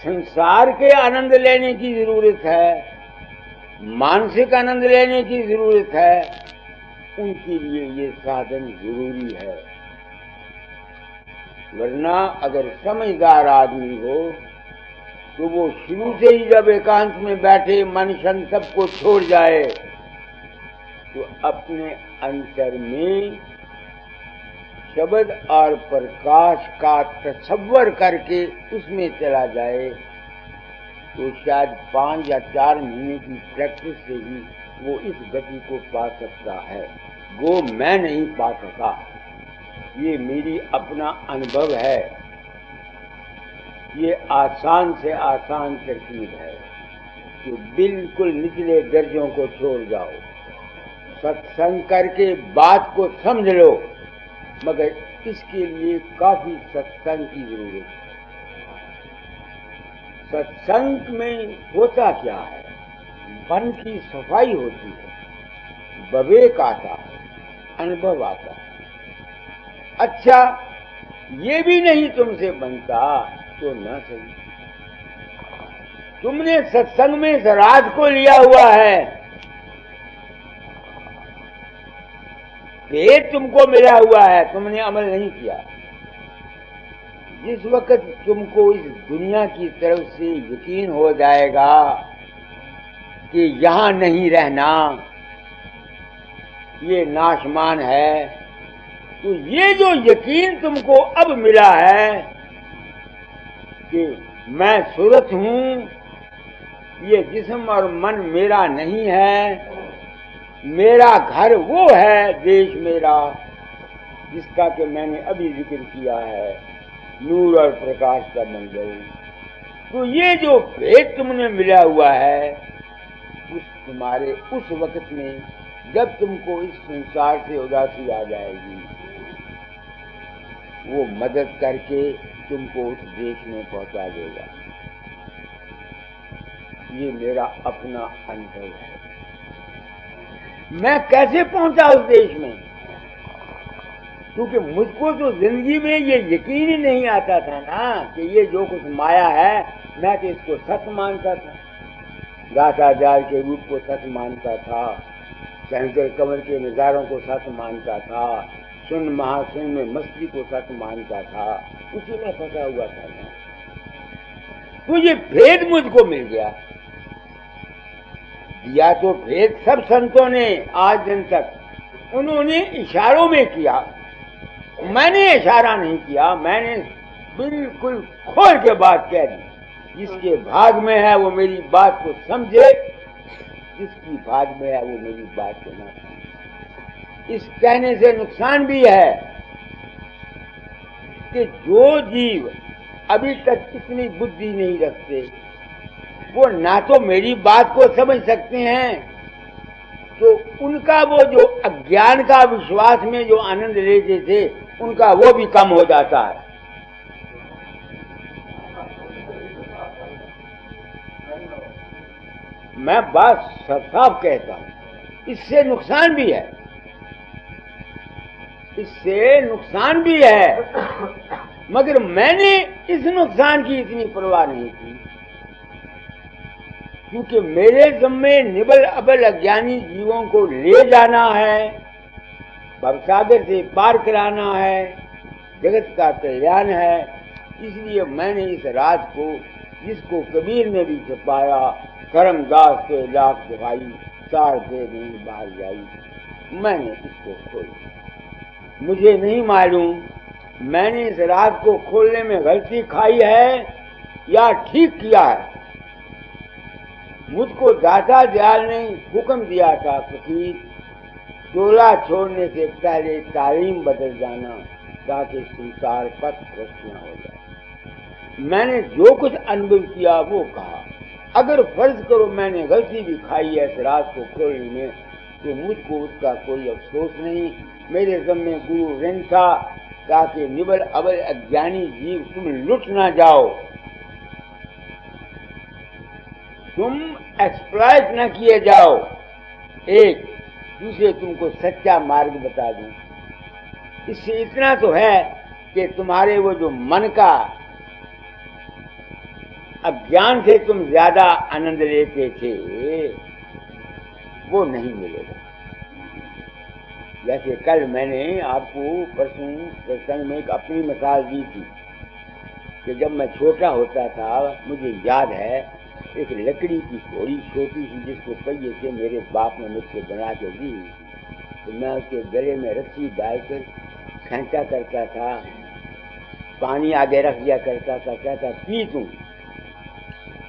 संसार के आनंद लेने की जरूरत है, मानसिक आनंद लेने की जरूरत है, उनके लिए ये साधन जरूरी है। वरना अगर समझदार आदमी हो तो वो शुरू से ही जब एकांत में बैठे मन शन सबको छोड़ जाए तो अपने अंतर में शब्द और प्रकाश का तसव्वुर करके उसमें चला जाए तो शायद 5 या 4 महीने की प्रैक्टिस से ही वो इस गति को पा सकता है। वो मैं नहीं पा सका। ये मेरी अपना अनुभव है। ये आसान से आसान तरकीब है कि बिल्कुल निचले दर्जों को छोड़ जाओ, सत्संग करके बात को समझ लो। मगर इसके लिए काफी सत्संग की जरूरत है। सत्संग में होता क्या है? मन की सफाई होती है, विवेक आता है, अनुभव आता है। अच्छा, ये भी नहीं तुमसे बनता तो न सही। तुमने सत्संग में इस राज को लिया हुआ है, भेद तुमको मिला हुआ है, तुमने अमल नहीं किया। जिस वक्त तुमको इस दुनिया की तरफ से यकीन हो जाएगा कि यहां नहीं रहना, ये नाशमान है, तो ये जो यकीन तुमको अब मिला है कि मैं सूरत हूं, ये जिस्म और मन मेरा नहीं है, मेरा घर वो है, देश मेरा, जिसका कि मैंने अभी जिक्र किया है, नूर और प्रकाश का मंदिर। तो ये जो भेद तुमने मिला हुआ है, उस तुम्हारे उस वक्त में जब तुमको इस संसार से उदासी आ जाएगी, वो मदद करके तुमको उस देश में पहुंचा देगा। ये मेरा अपना अनुभव है। मैं कैसे पहुंचा उस देश में? क्योंकि मुझको तो जिंदगी में ये यकीन ही नहीं आता था ना कि ये जो कुछ माया है, मैं तो इसको सत्य मानता था, गाथा जाल के रूप को सत्य मानता था, शंकर कमर के नजारों को सच मानता था, सुन महासुन में मस्ती को सच मानता था, उसी में फंसा हुआ था ना। तो ये भेद मुझको मिल गया। दिया तो भेद सब संतों ने आज दिन तक, उन्होंने इशारों में किया, मैंने इशारा नहीं किया, मैंने बिल्कुल खोल के बात कह दी। जिसके भाग में है वो मेरी बात को समझे, जिसकी भाग में है वो मेरी बात को ना समझे। इस कहने से नुकसान भी है कि जो जीव अभी तक इतनी बुद्धि नहीं रखते, वो ना तो मेरी बात को समझ सकते हैं, तो उनका वो जो अज्ञान का विश्वास में जो आनंद लेते थे, उनका वो भी कम हो जाता है। मैं बात साफ कहता हूं, इससे नुकसान भी है, इससे नुकसान भी है, मगर मैंने इस नुकसान की इतनी परवाह नहीं की, क्योंकि मेरे ज़म्मे निबल अबल अज्ञानी जीवों को ले जाना है, भवसागर से पार कराना है, जगत का कल्याण है। इसलिए मैंने इस राज को, जिसको कबीर ने भी छुपाया, करमदास के लाख दुहाई, सार दे नहीं बाहर जाई, मैंने इसको खोला। मुझे नहीं मालूम मैंने इस राज को खोलने में गलती खाई है या ठीक किया है। मुझको दाता दयाल ने हुक्म दिया था, फकीर चोला छोड़ने से पहले तालीम बदल जाना, ताकि संसार पथ भ्रष्ट न हो जाए। मैंने जो कुछ अनुभव किया वो कहा। अगर फर्ज करो मैंने गलती भी खाई है इस राज को खोलने में, तो मुझको उसका कोई अफसोस नहीं। मेरे ज़म्मे गुरु ऋण था, ताकि निबल अबल अज्ञानी जीव तुम लुट ना जाओ, तुम एक्सप्लॉइट न किए जाओ। एक दूसरे तुमको सच्चा मार्ग बता दूं। इससे इतना तो है कि तुम्हारे वो जो मन का अज्ञान से तुम ज्यादा आनंद लेते थे, वो नहीं मिलेगा। जैसे कल मैंने आपको परसों प्रसंग में एक अपनी मिसाल दी थी कि जब मैं छोटा होता था, मुझे याद है एक लकड़ी की घोड़ी छोटी सी, जिसको पहिए से मेरे बाप ने मुझसे बना के दी, तो मैं उसके गले में रस्सी डालकर खींचा करता था, पानी आगे रख दिया करता था, कहता पी तू,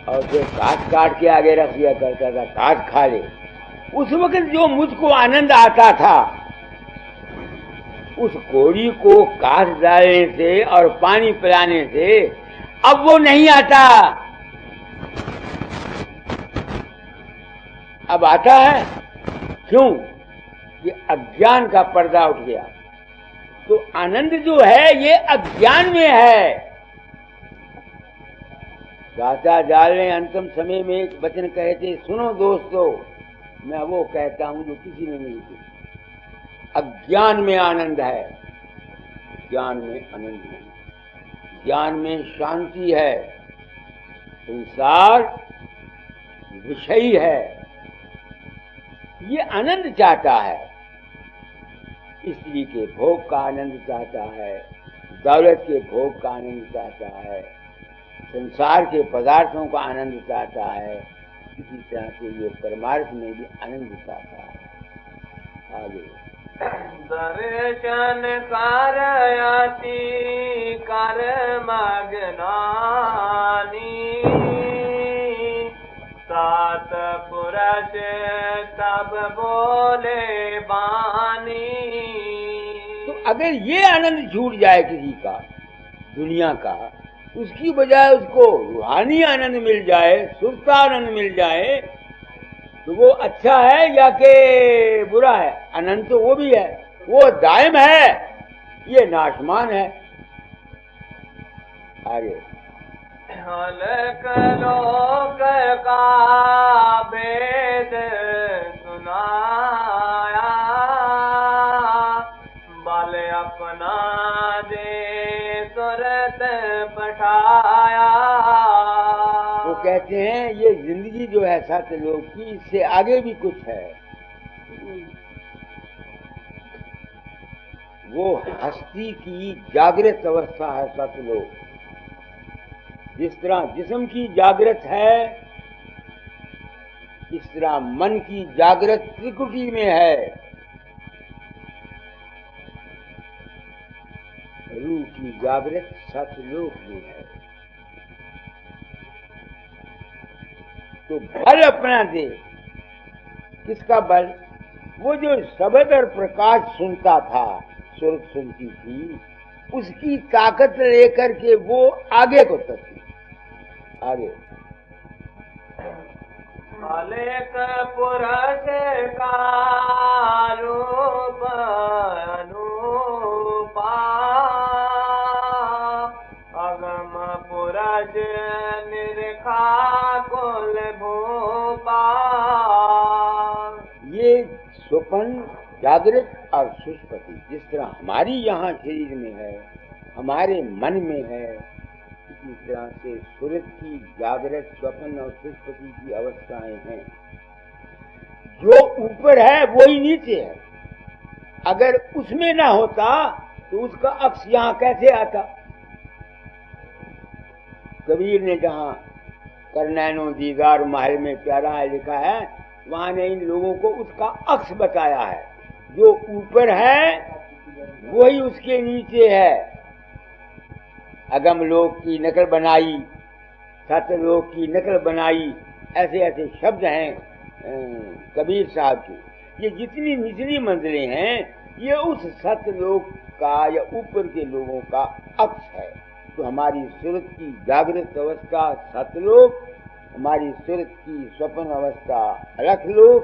और फिर काट काट के आगे रख दिया करता था, काट खा ले। उस वक्त जो मुझको आनंद आता था, उस घोड़ी को काट डालने से और पानी पिलाने से अब वो नहीं आता। अब आता है, क्यों? ये अज्ञान का पर्दा उठ गया। तो आनंद जो है ये अज्ञान में है। दाता जाल ने अंतिम समय में एक वचन कहे थे, सुनो दोस्तों, मैं वो कहता हूं जो किसी ने नहीं किया। अज्ञान में आनंद है, ज्ञान में आनंद नहीं। ज्ञान में शांति है, संसार विषयी है, ये आनंद चाहता है, स्त्री के भोग का आनंद चाहता है, दौलत के भोग का आनंद चाहता है, संसार के पदार्थों का आनंद चाहता है। इसी तरह से ये परमार्थ में भी आनंद चाहता है। आगे दर्शन करयति कर मगनानी, सात पुरुष तब बोले बानी। तो अगर ये आनंद छूट जाए किसी का, दुनिया का, उसकी बजाय उसको रूहानी आनंद मिल जाए, सुरता आनंद मिल जाए, तो वो अच्छा है या के बुरा है? आनंद तो वो भी है, वो दायम है, ये नाशमान है। आगे हलक लोक का भेद सुनाया, बल अपना दे सुरत पठाया। वो कहते हैं ये जिंदगी जो है सत्य लोक की, इससे आगे भी कुछ है। वो हस्ती की जागृत अवस्था है सतलोक। जिस तरह जिस्म की जागृत है, इस तरह मन की जागृत त्रिकुटी में है, रूह की जागृत सतलोक में है। तो बल अपना दे, किसका बल? वो जो शब्द और प्रकाश सुनता था, सुरत सुनती थी, उसकी ताकत लेकर के वो आगे को तकती, आगे। अलेख पुरुष का रूप अनूपा, अगम पुरुष निरखा कुल भूपा। ये स्वप्न, जागृत और सुषुप्ति जिस तरह हमारी यहाँ शरीर में है, हमारे मन में है, इसी तरह से सुरत की जागृत, स्वप्न और सुषुप्ति की अवस्थाएं हैं। जो ऊपर है वो ही नीचे है। अगर उसमें ना होता तो उसका अक्स यहाँ कैसे आता? कबीर ने जहाँ करनैनो दीदार महल में प्यारा है लिखा है, वहां ने इन लोगों को उसका अक्स बताया है। जो ऊपर है वही उसके नीचे है। अगम लोक की नकल बनाई, सतलोक की नकल बनाई, ऐसे ऐसे शब्द हैं कबीर साहब के। ये जितनी निचली मंजिलें हैं, ये उस सतलोक का या ऊपर के लोगों का अक्स है। तो हमारी सूरत की जागृत अवस्था सतलोक, हमारी सूरत की स्वप्न अवस्था अलखलोक,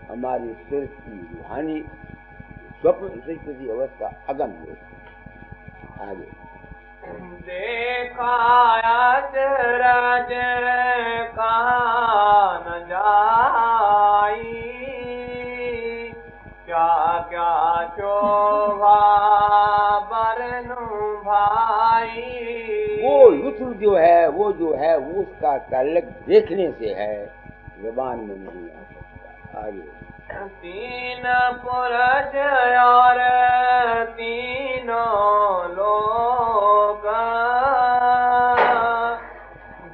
हमारी सूरत की रूहानी स्वप्न सुषुप्ति अवस्था अगम लोक। आगे देखाया रज कहाँ न जाई, क्या क्या शोभा बरनु भाई। वो लुत्फ जो है वो उसका ताल्लुक देखने से है, ज़बान में नहीं आ सकता। आगे तीन पुरुष और तीनों लोग,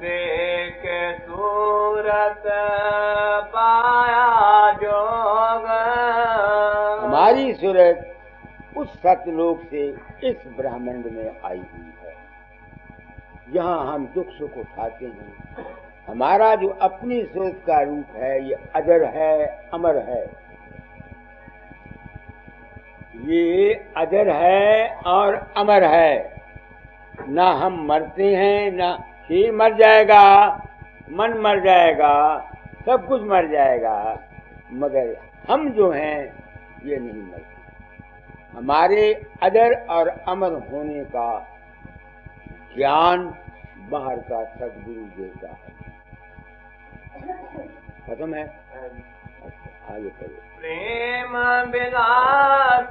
देख सूरत पाया जोग। हमारी सूरत उस सतलोक से इस ब्रह्मांड में आई हुई है। यहाँ हम दुख सुख उठाते हैं। हमारा जो अपनी सूरत का रूप है, ये अजर है, अमर है। ये अजर है और अमर है। ना हम मरते हैं, ना शरीर मर जाएगा, मन मर जाएगा, सब कुछ मर जाएगा, मगर हम जो हैं ये नहीं मरते। हमारे अजर और अमर होने का ज्ञान बाहर का सद्गुरु देता है। खत्म है? आगे करो। प्रेम विलास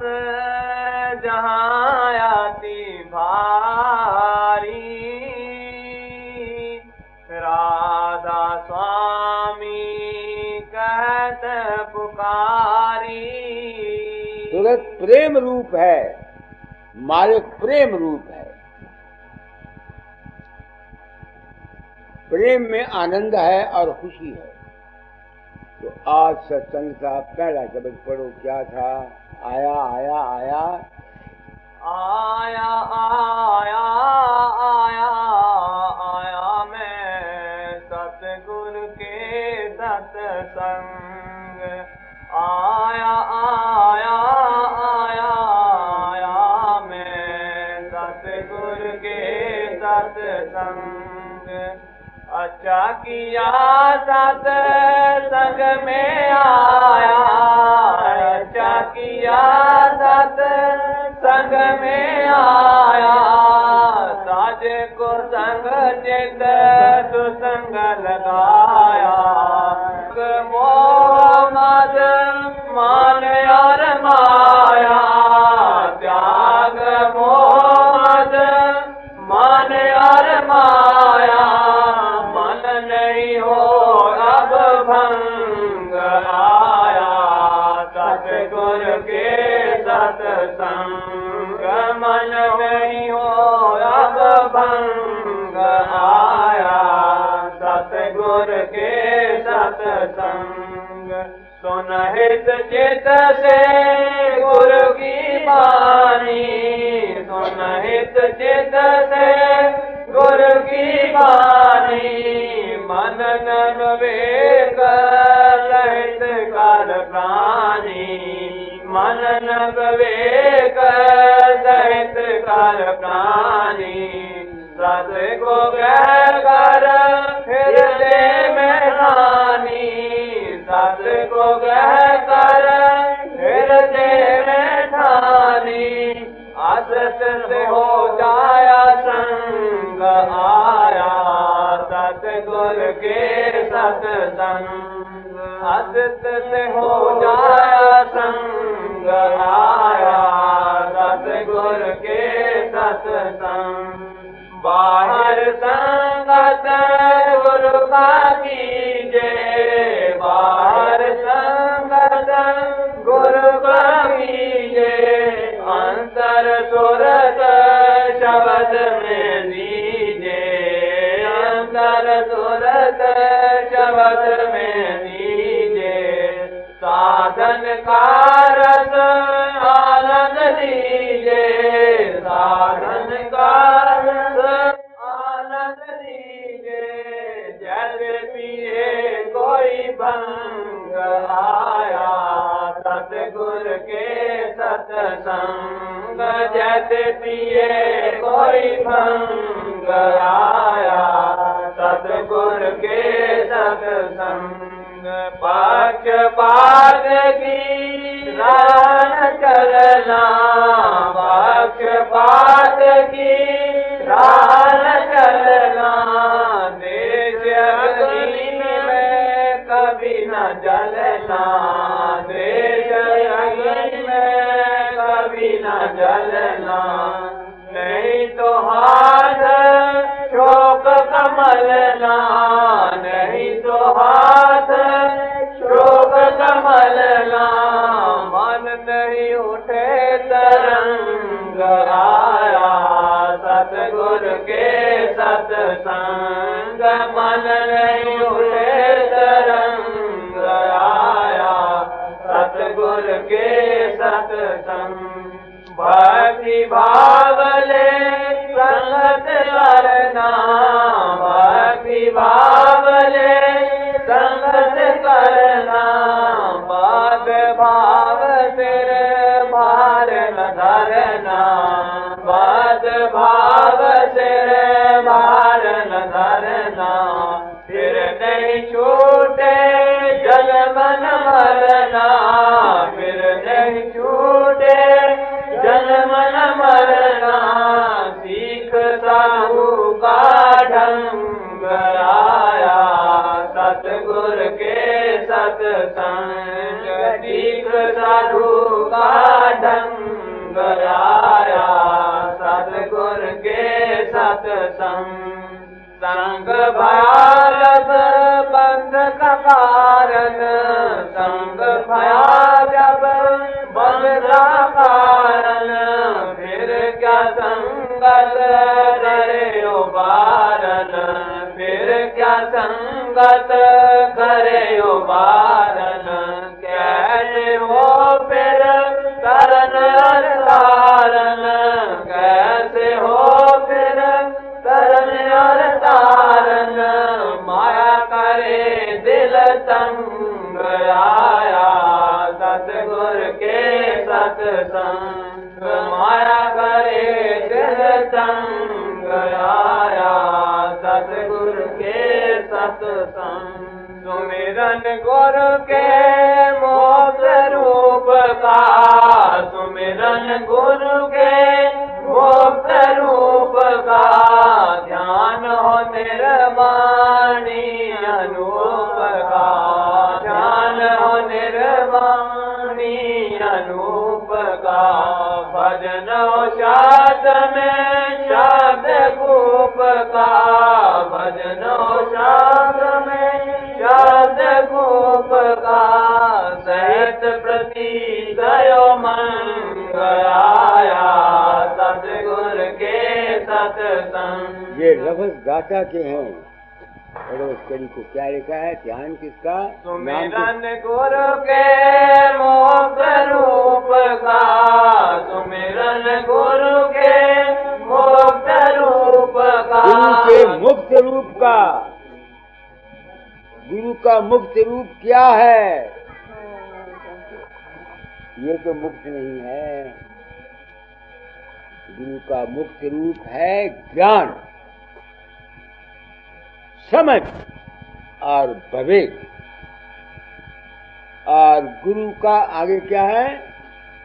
जहाँ आती भारी, राधा स्वामी कहत पुकारी। सूरत प्रेम रूप है, मालिक प्रेम रूप है। प्रेम में आनंद है और खुशी है। तो आज सत्संग का पहला शब्द पढ़ो, क्या था? आया आया आया आया आया आया आया मैं सतगुरु के सत्संग। आया आया आया आया मैं सतगुरु के सत्संग। अच्छा किया सत्संग में आया, अच्छा किया सत्संग में आया। साज को संग चित सुसंग लगाया। मोहम्मद मान और माया, त्याग मोहम्मद मान और माया। नहीं हो अब भंग आया सतगुरु के सत्संग। चित से गुरु की बानी, सुन हित चित से गुरु की बानी, मनन विवेक सहित कर प्राणी, मनन विवेक सहित कर प्राणी, सतगुरु कर हृदय में ठानी, सतगुरु कर हृदय में ठानी, असत से हो जाया संग आया, सतगुरु के सत्संग, असत से हो जाया संग आया, सतगुरु के सत्संग, बाहर संगत गुरु का कीजे, बाहर संगत गुरु का कीजे, अंतर सुरत शब्द में दीजे, अंतर सुरत शब्द में दीजे, साधन का रस आनंद दीजे, साधन का रस आनंद दीजे, जैसे पिए कोई भंग आया, सतगुरु के सत्संग, जैसे पिए कोई भंग आया, सतगुरु के सत्संग, पक्षपात की राह चलना, पक्षपात की राह चलना, देश अग्नि में कभी न जलना, देश अग्नि में कभी न जलना, नहीं तो हाथ शोक कमलना, नहीं तो हाथ शोक कमलना, मन नहीं उठे तरंग आया, सतगुरु के सत्संग, मन नहीं उठे तरंग आया, सतगुरु के सत्संग, भक्ति भाव ले संगत करना, भक्ति भाव ले संगत करना, बाद भाव सिर भार न धरना, बाद भाव सिर भार न धरना, फिर नहीं छूटे जल मन मरना, फिर नहीं छूटे जल मन मरना, सीख साधु का ढंग आया, सतगुरु के सत्संग, सीख साधु का ढंग आया, सतगुरु के सत्संग, संग भयालब बंध का कारण, संग भया जब बंध का कारण, फिर क्या संगत करे उबारन, फिर क्या संगत करे उबारन, कैसे हो फिर तरन तारन, कैसे हो फिर तरन तारन, माया करे दिल तंग आया, सतगुरु के सत्संग, माया करे दिल तंग आया, सतगुरु के सत्संग, सुमिरन गुरु के मोक्ष रूप का, सुमिरन गुरु के मोक्ष रूप का, ध्यान हो निर्वाणी अनूप का, ध्यान हो निर्वाणी अनूप का, भजन हो शाद में शाद कूप का, भजन हो शाद में शाद कूप का, सहित प्रति गयो मंग आया, सतगुरु के सत्संग, ये लफ्ज गाता के हैं और उस कड़ी को क्या लिखा है? ध्यान किसका? सुमिरन गुरु के मोक्ष रूप का, सुमिरन गुरु के मोक्ष रूप का, गुरु के मुक्त रूप का। गुरु का मुक्त रूप क्या है? ये तो मुक्त नहीं है। गुरु का मुक्त रूप है ज्ञान, समझ और विवेक। और गुरु का आगे क्या है?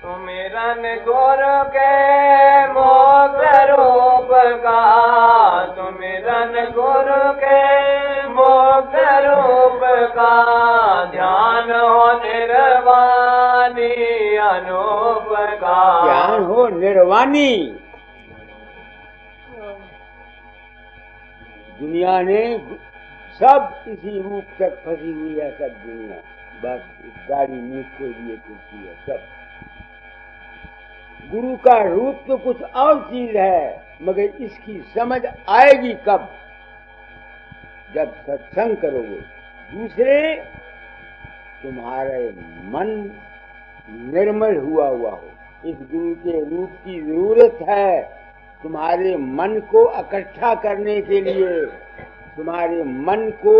सुमिरन गुरु के मोक्ष रूप का, सुमिरन गुरु के मोक्ष रूप का, ध्यान हो निर्वाणी अनूप का, ध्यान हो निर्वाणी। दुनिया ने सब इसी रूप तक फंसी हुई है, सब दुनिया बस इस गाड़ी नीच के लिए कुर्सी है सब। गुरु का रूप तो कुछ और चीज है, मगर इसकी समझ आएगी कब? जब सत्संग करोगे। दूसरे, तुम्हारे मन निर्मल हुआ हो। इस गुरु के रूप की जरूरत है तुम्हारे मन को इकट्ठा करने के लिए, तुम्हारे मन को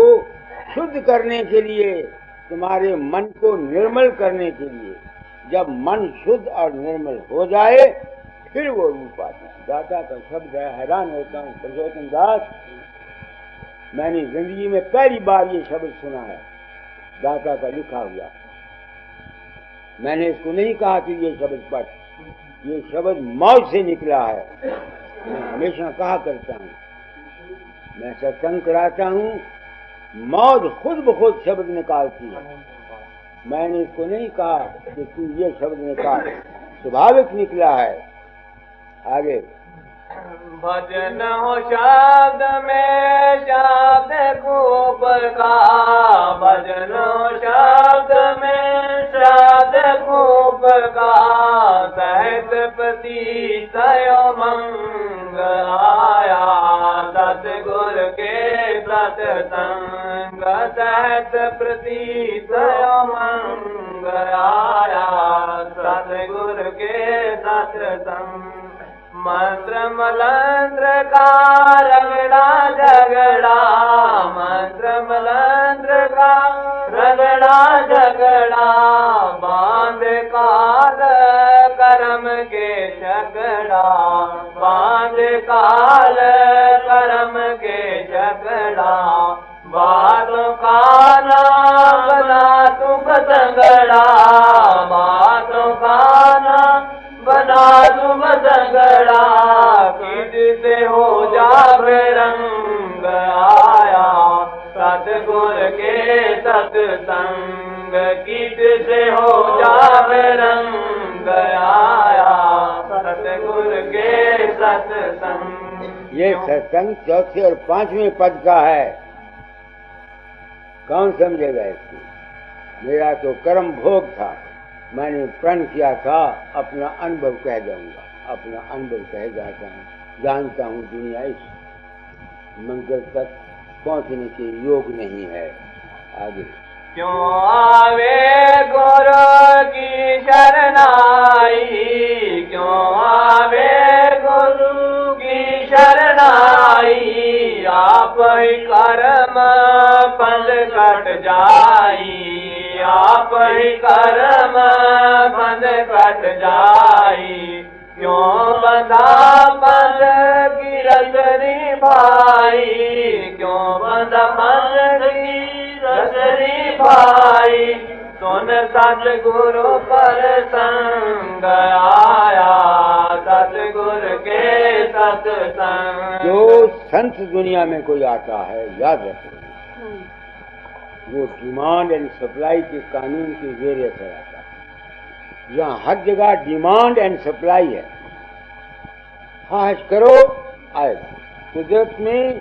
शुद्ध करने के लिए, तुम्हारे मन को निर्मल करने के लिए। जब मन शुद्ध और निर्मल हो जाए फिर वो रूप आता है। दाता का शब्द है, हैरान होता हूँ पुरुषोत्तम दास, मैंने जिंदगी में पहली बार ये शब्द सुना है, दाता का लिखा हुआ। मैंने इसको नहीं कहा कि ये शब्द पढ़, ये शब्द मौज से निकला है। मैं हमेशा कहा करता हूँ, मैं सत्संग कराता हूँ, मौज खुद ब खुद शब्द निकालती है। मैंने इसको नहीं कहा कि तू ये शब्द निकाल, स्वाभाविक निकला है। आगे भजन हो शब्द में शब्द खूब का, भजन हो शब्द में शब्द खूब का, सहत पति तयो मंग आया, सतगुर के सत्संग, सहत प्रति तयो मंग आया, सतगुर के सत्संग। मंत्र मलंत्र का रगड़ा झगड़ा, मंत्र मलंत्र का रगड़ा झगड़ा, बांध काल कर्म के झगड़ा, बांध काल कर्म के झगड़ा, बातों का ना बना तू बसंगड़ा, बातों का ना बना तुम झगड़ा, किट से हो जावे रंग आया, सतगुर के सत्संग, किट से हो जावे रंग आया, सतगुर के सत्संग। ये सत्संग चौथे और पांचवें पद का है। कौन समझेगा इसको? मेरा तो कर्म भोग था, मैंने प्रण किया था, अपना अनुभव कह जाऊंगा, अपना अनुभव कह जाता हूँ। जानता हूँ दुनिया इस मंजिल तक पहुँचने के योग नहीं है। आगे क्यों आवे गुरु की शरणाई, क्यों आवे गुरु की शरणाई, आप ही कर्म फल कट जाई, आप ही कर्म बंध कट जाई, क्यों बंधा बंध की रसरी भाई, क्यों बंधा बंध की रसरी भाई, सुन सतगुरु पर संग आया, सतगुर के सत्संग। जो संत दुनिया में कोई आता है, याद रखो, वो डिमांड एंड सप्लाई के कानून के जरिए से आता है। यहाँ हर जगह डिमांड एंड सप्लाई है। ख्वाहिश करो आएगा। कुदरत में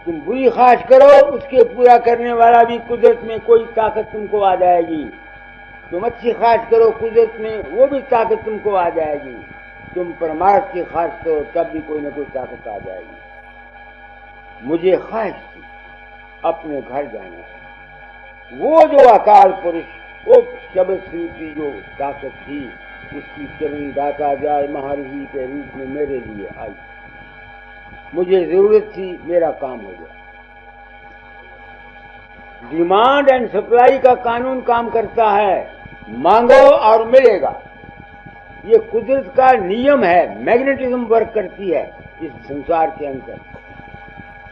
तुम बुरी ख्वाहिश करो, उसके पूरा करने वाला भी कुदरत में कोई ताकत तुमको आ जाएगी। तुम अच्छी ख्वाहिश करो कुदरत में, वो भी ताकत तुमको आ जाएगी। तुम परमार्थ की ख्वाहिश करो, तब भी कोई न कोई ताकत आ जाएगी। मुझे ख्वाहिश थी अपने घर जाना था। वो जो अकाल पुरुष, वो शब्द श्रुति जो ताकत थी, उसकी किरण दाता जाए महर्षि के रूप में मेरे लिए आई। मुझे जरूरत थी, मेरा काम हो गया। डिमांड एंड सप्लाई का कानून काम करता है, मांगो और मिलेगा। ये कुदरत का नियम है, मैग्नेटिज्म वर्क करती है इस संसार के अंदर,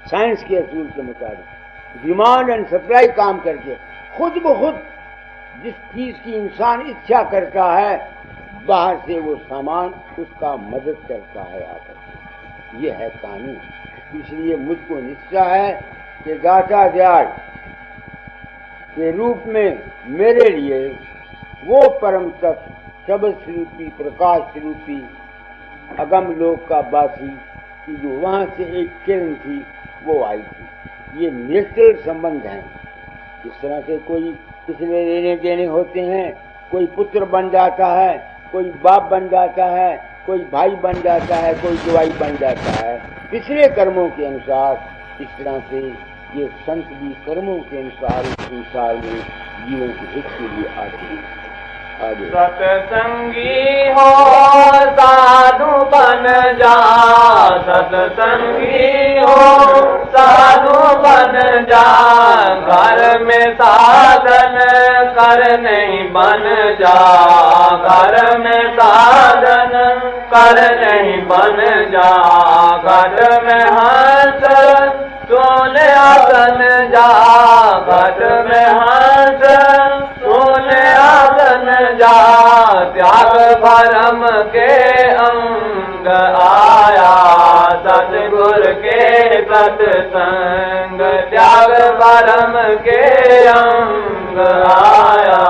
साइंस के असूल के मुताबिक। डिमांड एंड सप्लाई काम करके खुद ब खुद जिस चीज की इंसान इच्छा करता है, बाहर से वो सामान उसका मदद करता है आकर। ये है कानून। इसलिए मुझको निश्चय है कि दाता दयाल के रूप में मेरे लिए वो परम तत्व शब्द स्वरूपी, प्रकाश स्वरूपी, अगम लोक का वासी की जो वहां से एक किरण थी वो आई थी। ये नेचुरल संबंध है। इस तरह से कोई किसी में लेने देने होते हैं, कोई पुत्र बन जाता है, कोई बाप बन जाता है, कोई भाई बन जाता है, कोई जवाई बन जाता है, पिछले कर्मों के अनुसार। इस तरह से ये संत भी कर्मों के अनुसार इस संसार में जीवन के हित के लिए आते हैं। सत्संगी हो साधु बन जा, सत्संगी हो साधु बन जा, घर में साधन कर नहीं बन जा, घर में साधन कर नहीं बन जा, घर में हंस सोने आसन जा, घर में हंस सोने आसन जा, त्याग भरम के अंग आया, सतगुर के सत्संग, त्याग भरम के अंग आया,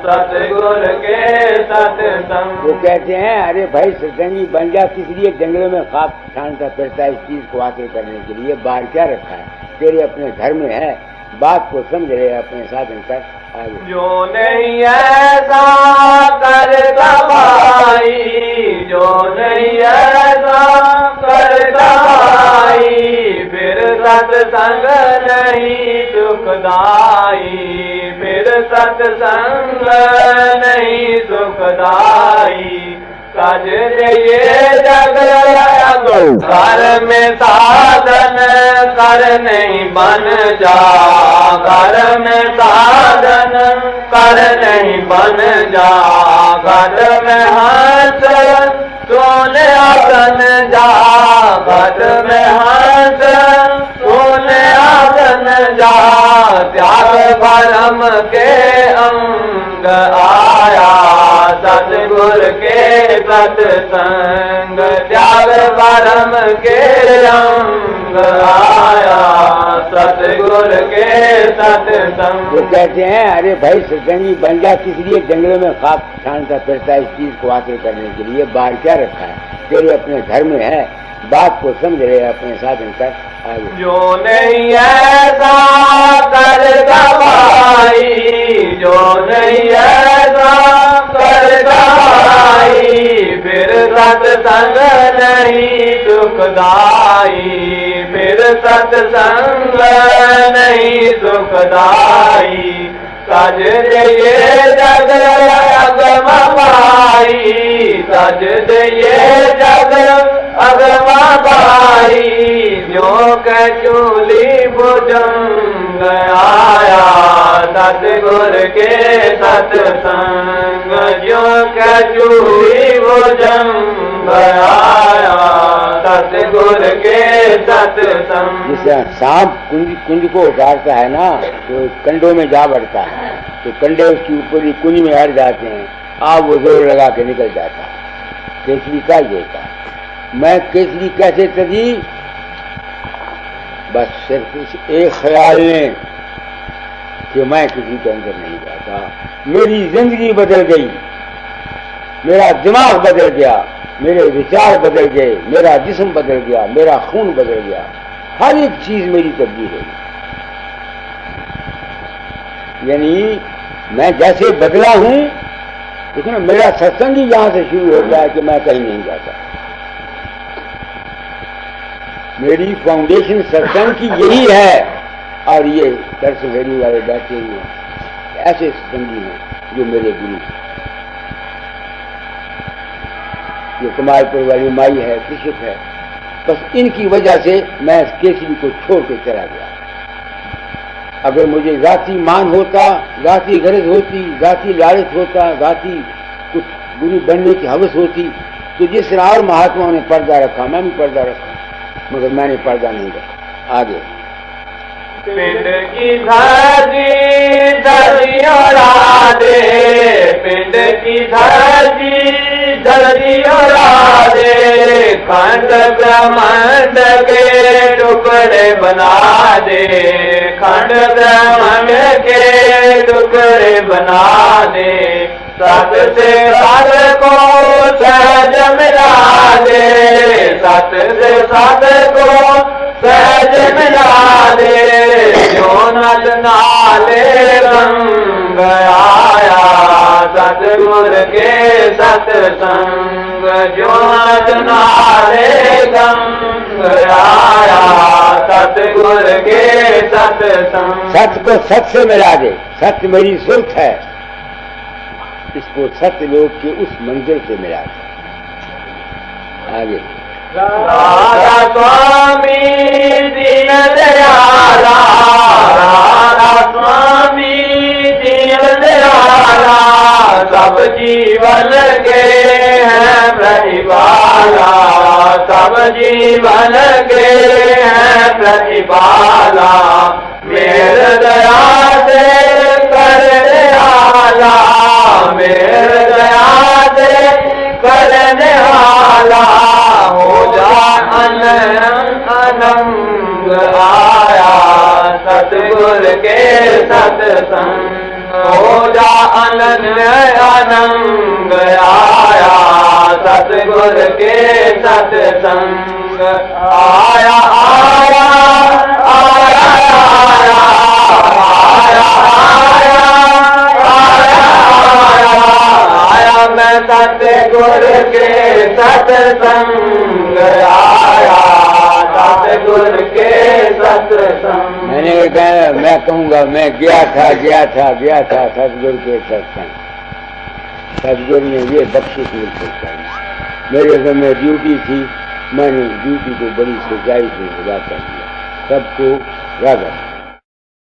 सतगुर के सत्संग। वो कहते हैं, अरे भाई सत्संगी बन जा, किस लिए जंगलों में खाक छानता फिरता है इस चीज को हासिल करने के लिए? बाहर क्या रखा है? तेरे अपने घर में है, बात को समझ रहे अपने साधन कर आगे। जो नहीं ऐसा करता भाई, जो नहीं ऐसा करता भाई, फिर सत्संग नहीं सुखदाई, फिर सत्संग नहीं सुखदाई। सज ये जग घर में साधन कर नहीं बन जा, घर में साधन कर नहीं बन जा, घर में हंस सोने आसन जा, घर में हंस सोने आसन जा, त्याग भरम के अंग आया, सतगुर के सत्संग, त्याग भरम के अंग आया, सतगुर के सत्संग। वो कहते हैं, अरे भाई सत्संगी बन जा, किस लिए जंगलों में खाक छानता फिरता है इस चीज को हासिल करने के लिए? बाहर क्या रखा है? तेरे अपने घर में है, बात को समझ रहे अपने साधन कर आगे। जो नहीं ऐसा करता भाई, जो नहीं ऐसा करता भाई, फिर सत्संग नहीं सुखदाई, फिर सत्संग नहीं सुखदाई। सज ये जग अगम भाई, सज ये जग अगम भाई, जो कचूली भुजंग आया, सतगुर के सत्संग, जो कचूली भुजंग आया, सतगुर के सत्संग। जिसे सांप कुंज को उतारता है ना, तो कंडों में जा बढ़ता है, तो कंडे उसकी ऊपर ही कुंज में अड़ जाते हैं, आप वो जोर लगा के निकल जाता है। केसरी का ही होता है। मैं केसरी कैसे तजी? बस सिर्फ इस एक ख्याल ने कि मैं किसी के अंदर नहीं जाता। मेरी जिंदगी बदल गई, मेरा दिमाग बदल गया, मेरे विचार बदल गए, मेरा जिस्म बदल गया, मेरा खून बदल गया, हर एक चीज मेरी तब्दील हो गई। यानी मैं जैसे बदला हूं, देखो ना, मेरा सत्संग ही यहां से शुरू होता है कि मैं कहीं नहीं जाता। मेरी फाउंडेशन सत्संग की यही है और ये दर्शन भेजने वाले बैठे हुए हैं, ऐसे संगी हैं जो मेरे गुरु। जो कमालपुर वाली माई है, कृषक है, बस इनकी वजह से मैं केसरी को छोड़ के चला गया। अगर मुझे जाति मान होता, जाति गरज होती, जाति लालच होता, जाति कुछ गुरु बनने की हवस होती, तो जिस तरह और महात्माओं ने पर्दा रखा, मैं भी पर्दा रखा, मगर मैंने पर्दा नहीं रखा। आगे पिंड की धरती धरती उड़ा दे, पिंड की धरती धरती उड़ा दे, खंड ब्रह्मांड के टुकड़े बना दे, खंड ब्रह्मांड के टुकड़े बना दे, सत से सत को सहज मिला दे, सत से सत को सहज मिला दे, जो नद नाले रंग आया सतगुर के सत्संग, जो नद नाले रंग आया सतगुर के सत्संग। सत्य को सत्य से मिला दे, सत्य मेरी सुर्ख है, इसको सत्य लोग के उस मंजिल से मिला दे। आगे राधा स्वामी दीन दयाला, राधा स्वामी दीन दयाला, सब जीवन के हैं प्रतिपाला, सब जीवन के हैं प्रतिपाला, मेरे दया से करने वाला, मेरे दया से करने वाला, हो जा अनंग आया सतगुर के सत्संग, हो जा अनंग आया सतगुर के सत्संग, आया आया आया आया आया मैं सतगुर के सत्संग आया, सतगुर के सत्संग। मैंने कहा, मैं कहूँगा मैं गया था सतगुरु के सत्संग। सतगुरु ने ये बख्शिश मिल सकता है। मेरे समय ड्यूटी थी, मैंने ड्यूटी को बड़ी सच्चाई से अदा कर दिया। सबको राधा।